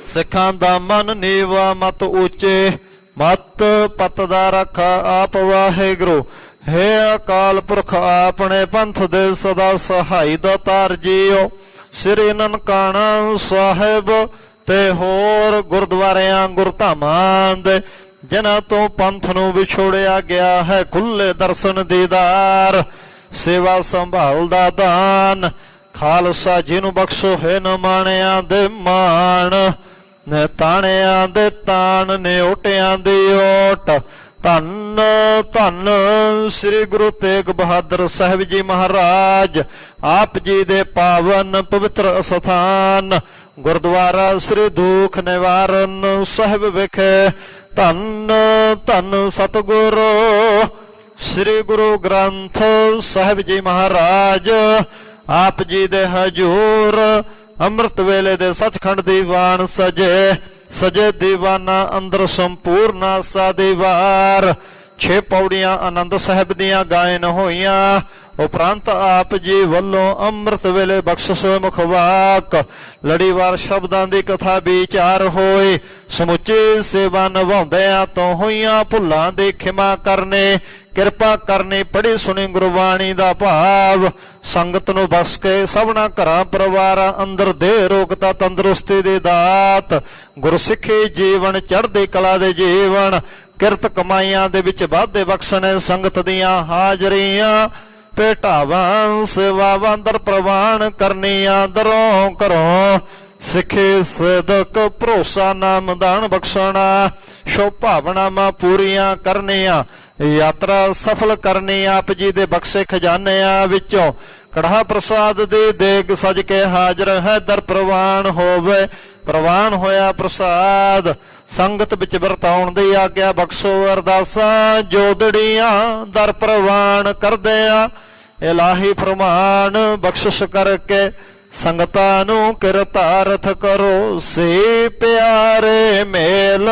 ਸਿੱਖਾਂ ਦਾ ਮਨ ਨੀਵਾ ਮਤ ਉੱਚੇ ਮਤ ਪਤ ਦਾ ਰੱਖਾ ਆਪ ਵਾਹਿਗੁਰੂ। ਹੈ ਅਕਾਲ ਪੁਰਖ ਆਪਣੇ ਪੰਥ ਦੇ ਸਦਾ ਸਹਾਈ ਦਾਤਾਰ ਜੀਓ। ਸ੍ਰੀ ਨਨਕਾਣਾ ਸਾਹਿਬ ਤੇ ਹੋਰ ਗੁਰਦੁਆਰਿਆਂ ਗੁਰਧਾਮਾਂ ਦੇ ਜਿਨ੍ਹਾਂ ਤੋਂ ਪੰਥ ਨੂੰ ਵਿਛੋੜਿਆ ਗਿਆ ਹੈ ਖੁੱਲੇ ਦਰਸ਼ਨ ਦੀਦਾਰ ਸੇਵਾ ਸੰਭਾਲ ਦਾ ਦਾਨ। ਖਾਲਸਾ ਜੀ ਨੂੰ ਬਖਸ਼ੋ ਹੈ ਨਿਮਾਣਿਆਂ ਦੇ ਮਾਣ ਨੇ ਤਾਣਿਆਂ ਦੇ ਤਾਣ ਨੇ ਓਟਿਆਂ ਦੀ ਓਟ। ਧੰਨ ਧੰਨ ਸ੍ਰੀ ਗੁਰੂ ਤੇਗ ਬਹਾਦਰ ਸਾਹਿਬ ਜੀ ਮਹਾਰਾਜ ਆਪ ਜੀ ਦੇ ਪਾਵਨ ਪਵਿੱਤਰ ਅਸਥਾਨ ਗੁਰਦੁਆਰਾ ਸ੍ਰੀ ਦੁਖ ਨਿਵਾਰਨ ਸਾਹਿਬ ਵਿਖੇ। ਧੰਨ ਧੰਨ ਸਤਿਗੁਰੂ ਸ੍ਰੀ ਗੁਰੂ ਗ੍ਰੰਥ ਸਾਹਿਬ ਜੀ ਮਹਾਰਾਜ ਆਪ ਜੀ ਦੇ ਹਜੂਰ ਅੰਮ੍ਰਿਤ ਵੇਲੇ ਦੇ ਸੱਚਖੰਡ ਦੀਵਾਨ ਸਜੇ ਸਜੇ ਦੀਵਾਨਾ ਅੰਦਰ ਸੰਪੂਰਨ ਆਸਾ ਦੀਵਾਰ। 6 ਪੌੜੀਆਂ ਆਨੰਦ ਸਾਹਿਬ ਦੀਆਂ ਗਾਇਨ ਹੋਈਆਂ। ਉਪਰੰਤ ਆਪ ਜੀ ਵੱਲੋਂ ਅੰਮ੍ਰਿਤ ਵੇਲੇ ਬਖਸ਼ਿਸ਼ ਮੁਖਵਾਕ ਲੜੀਵਾਰ ਸ਼ਬਦਾਂ ਦੀ ਕਥਾ ਵਿਚਾਰ ਹੋਏ। ਸਮੁੱਚੀ ਸੇਵਾ ਨਿਭਾਉਂਦਿਆਂ ਤੋਂ ਹੋਈਆਂ ਭੁੱਲਾਂ ਦੀ ਖਿਮਾ ਕਰਨੇ, ਕਿਰਪਾ ਕਰਨੀ, ਪੜ੍ਹੀ ਸੁਣੀ ਗੁਰਬਾਣੀ ਦਾ ਭਾਵ ਸੰਗਤ ਨੂੰ ਬਖਸ਼ ਕੇ ਸਭਨਾ ਘਰਾਂ ਪਰਿਵਾਰਾਂ ਅੰਦਰ ਦੇਹ ਰੋਗਤਾ ਤੰਦਰੁਸਤੀ ਦੀ ਦਾਤ, ਗੁਰਸਿੱਖੀ ਜੀਵਨ ਚੜ੍ਹਦੀ ਕਲਾ ਦੇ ਜੀਵਨ, ਕਿਰਤ ਕਮਾਈਆਂ ਦੇ ਵਿੱਚ ਵਾਧੇ ਬਖਸ਼ਣੇ, ਸੰਗਤ ਦੀਆਂ ਹਾਜ਼ਰੀਆਂ ਭੇਟਾਵਾਂ ਸੇਵਾਵਾਂ ਅੰਦਰ ਪ੍ਰਵਾਨ ਕਰਨੀਆਂ, ਦਰੋਂ ਘਰੋਂ ਸਿੱਖੀ ਸਦਕ ਭਰੋਸਾ ਨਾਮਦਾਨ ਬਖਸ਼ਣਾ, ਸ਼ੁਭ ਭਾਵਨਾਵਾਂ ਪੂਰੀਆਂ ਕਰਨੀਆਂ, ਯਾਤਰਾ ਸਫਲ ਕਰਨੀ। ਆਪ ਜੀ ਦੇ ਬਖਸ਼ੇ ਖਜ਼ਾਨਿਆਂ ਵਿੱਚੋਂ ਕੜਾਹ ਪ੍ਰਸਾਦ ਦੀ ਦੇਗ ਸਜ ਕੇ ਹਾਜ਼ਰ ਹੈ, ਦਰ ਪ੍ਰਵਾਨ ਹੋਵੇ। ਪ੍ਰਵਾਨ ਹੋਇਆ ਪ੍ਰਸਾਦ ਸੰਗਤ ਵਿੱਚ ਵਰਤਾਉਣ ਦੀ ਆਗਿਆ ਬਖਸ਼ੋ। ਅਰਦਾਸਾਂ ਜੋਦੜੀਆਂ ਦਰ ਪ੍ਰਵਾਨ ਕਰਦਿਆਂ ਇਲਾਹੀ ਫਰਮਾਨ ਬਖਸ਼ਿਸ਼ ਕਰਕੇ ਸੰਗਤਾਂ ਨੂੰ ਕਿਰਤਾਰਥ ਕਰੋ। ਸੇ ਪਿਆਰੇ ਮੇਲ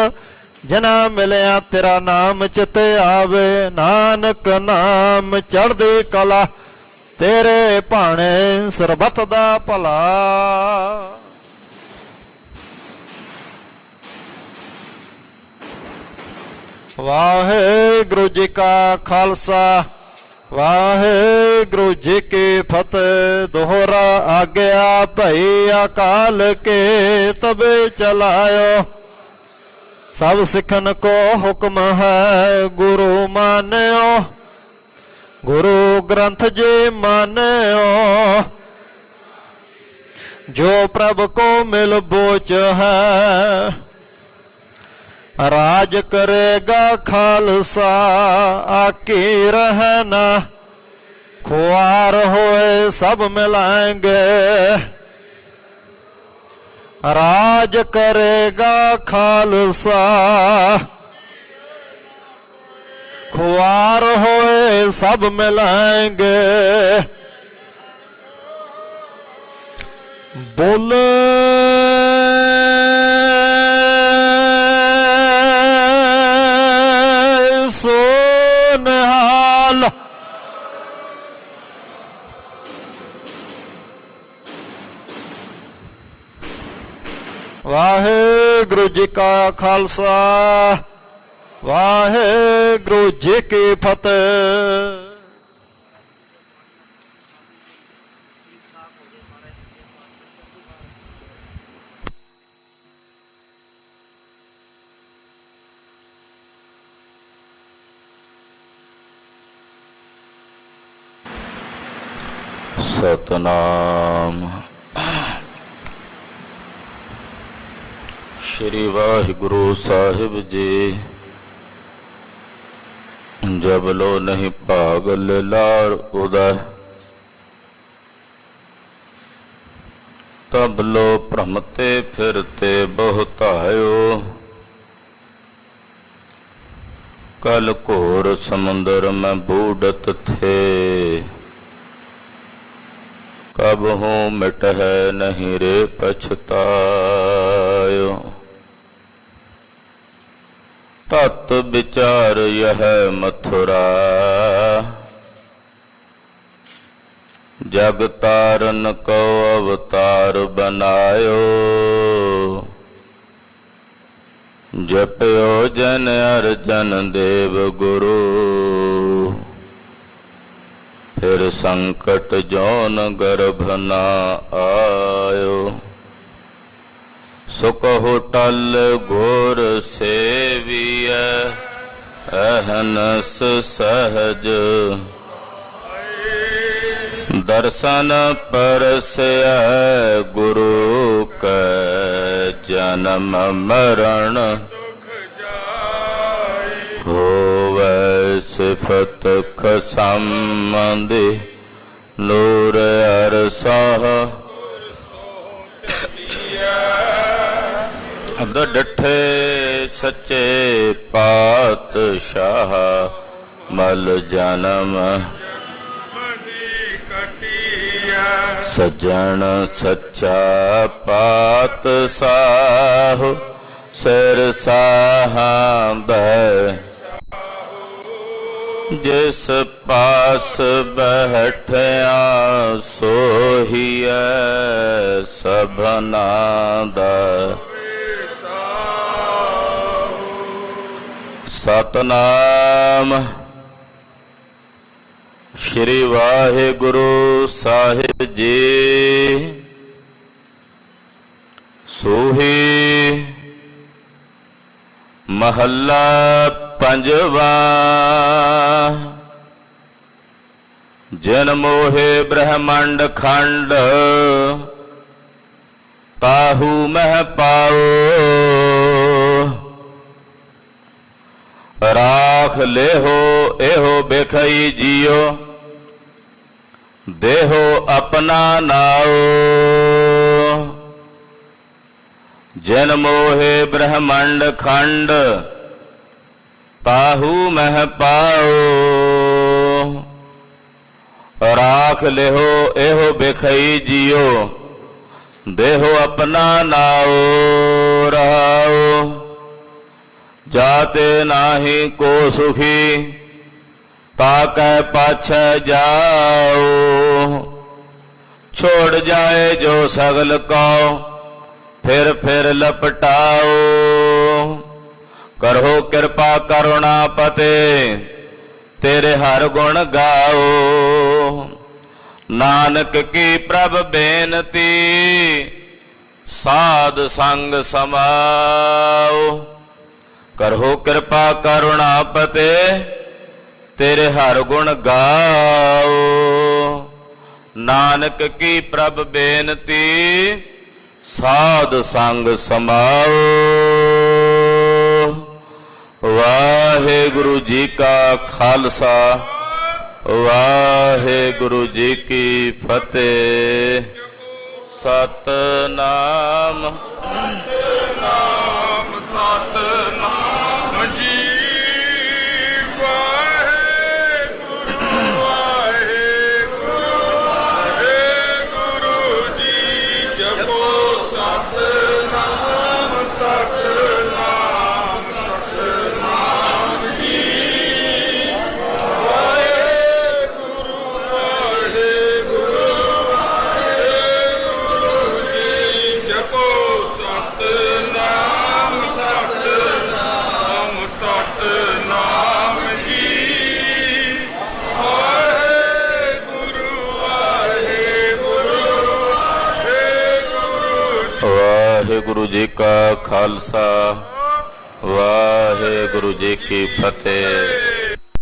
ਜਨਾ ਮਿਲਿਆ ਤੇਰਾ ਨਾਮ ਚਿਤ ਆਵੇ, ਨਾਨਕ ਨਾਮ ਚੜ੍ਹਦੀ ਕਲਾ ਤੇਰੇ ਭਾਣੇ ਸਰਬੱਤ ਦਾ ਭਲਾ। ਵਾਹਿਗੁਰੂ ਜੀ ਕਾ ਖਾਲਸਾ, ਵਾਹਿਗੁਰੂ ਜੀ ਕੀ ਫਤਿਹ। ਦੋਹਰਾ ਆਗਿਆ ਭਈ ਅਕਾਲ ਕੇ ਤਬੇ ਚਲਾਇਓ, ਸਭ ਸਿੱਖਨ ਕੋ ਹੁਕਮ ਹੈ ਗੁਰੂ ਮਾਨਿਓ, ਗੁਰੂ ਗ੍ਰੰਥ ਜੀ ਮਾਨਿਓ। ਜੋ ਪ੍ਰਭ ਕੋ ਮਿਲ ਬੋਚ ਹੈ, ਰਾਜ ਕਰੇਗਾ ਖਾਲਸਾ। ਆਕੀ ਰਹਿ ਨਾ खुआर होए सब मिलाएंगे, राज करेगा खालसा। खुआर होए सब मिलाएंगे, बोले सो निहाल। वाहेगुरु जी का खालसा, वाहेगुरु जी की फतेह। सतनाम श्री वाहिगुरु साहिब जी। जब लो नहीं पागल लार उदय, तब लो भ्रमते फिरते बहुतायो। कल घोर समुंदर में बूढ़त थे, कब हूँ मिट है नहीं रे पछतायो। तत् विचार यह मथुरा, जग तारन को अवतार बनायो। जप्यो जन अर्जन देव गुरु, फिर संकट जौन गर्भ न आयो। सुख होटल घोर सेविय, अहनस सहज। दर्शन परसय गुरु कै, जन्म मरण होवै सिफत खसंबंधी। नूर अरसाह डठे सच्चे पातशाह, मल जन्म सज्जन सच्चा पातशाह। सिर साहां जिस पास बैठया सोहिए सबना दा सतनाम। श्री वाहिगुरु साहिब जी सोही महला पंजवा। जिन मोहे ब्रह्मंड खंड ताहू मह पाओ। राख लेहो एहो बेखई जियो देहो अपना नाओ। जिन मोहे ब्रह्मंड खंड ताहू मह पाओ। राख लेहो एहो बेखई जियो देहो अपना नाओ। रहाओ जाते नाही को सुखी ताकै पाछै जाओ। छोड़ जाए जो सगल को फिर लपटाओ। करो कृपा करुणा पते तेरे हर गुण गाओ। नानक की प्रभ बेनती साध संग समाओ। करो कृपा करुणा पते तेरे हर गुण गाओ। नानक की प्रभ बेनती साध संग समाओ। वाहिगुरु जी का खालसा वाहिगुरु जी की फतेह। सतनाम सतनाम सतनाम जी। वाहिगुरु वाहिगुरु वाहिगुरु जी। जपो सतनाम सतनाम सतनाम जी। वाहिगुरु वाहिगुरु वाहिगुरु जी। जपो सतनाम सतनाम सतनाम जी। वाहिगुरु वाहिगुरु वाहिगुरु वाहिगुरु जी का खालसा वाहिगुरु जी की फतेह।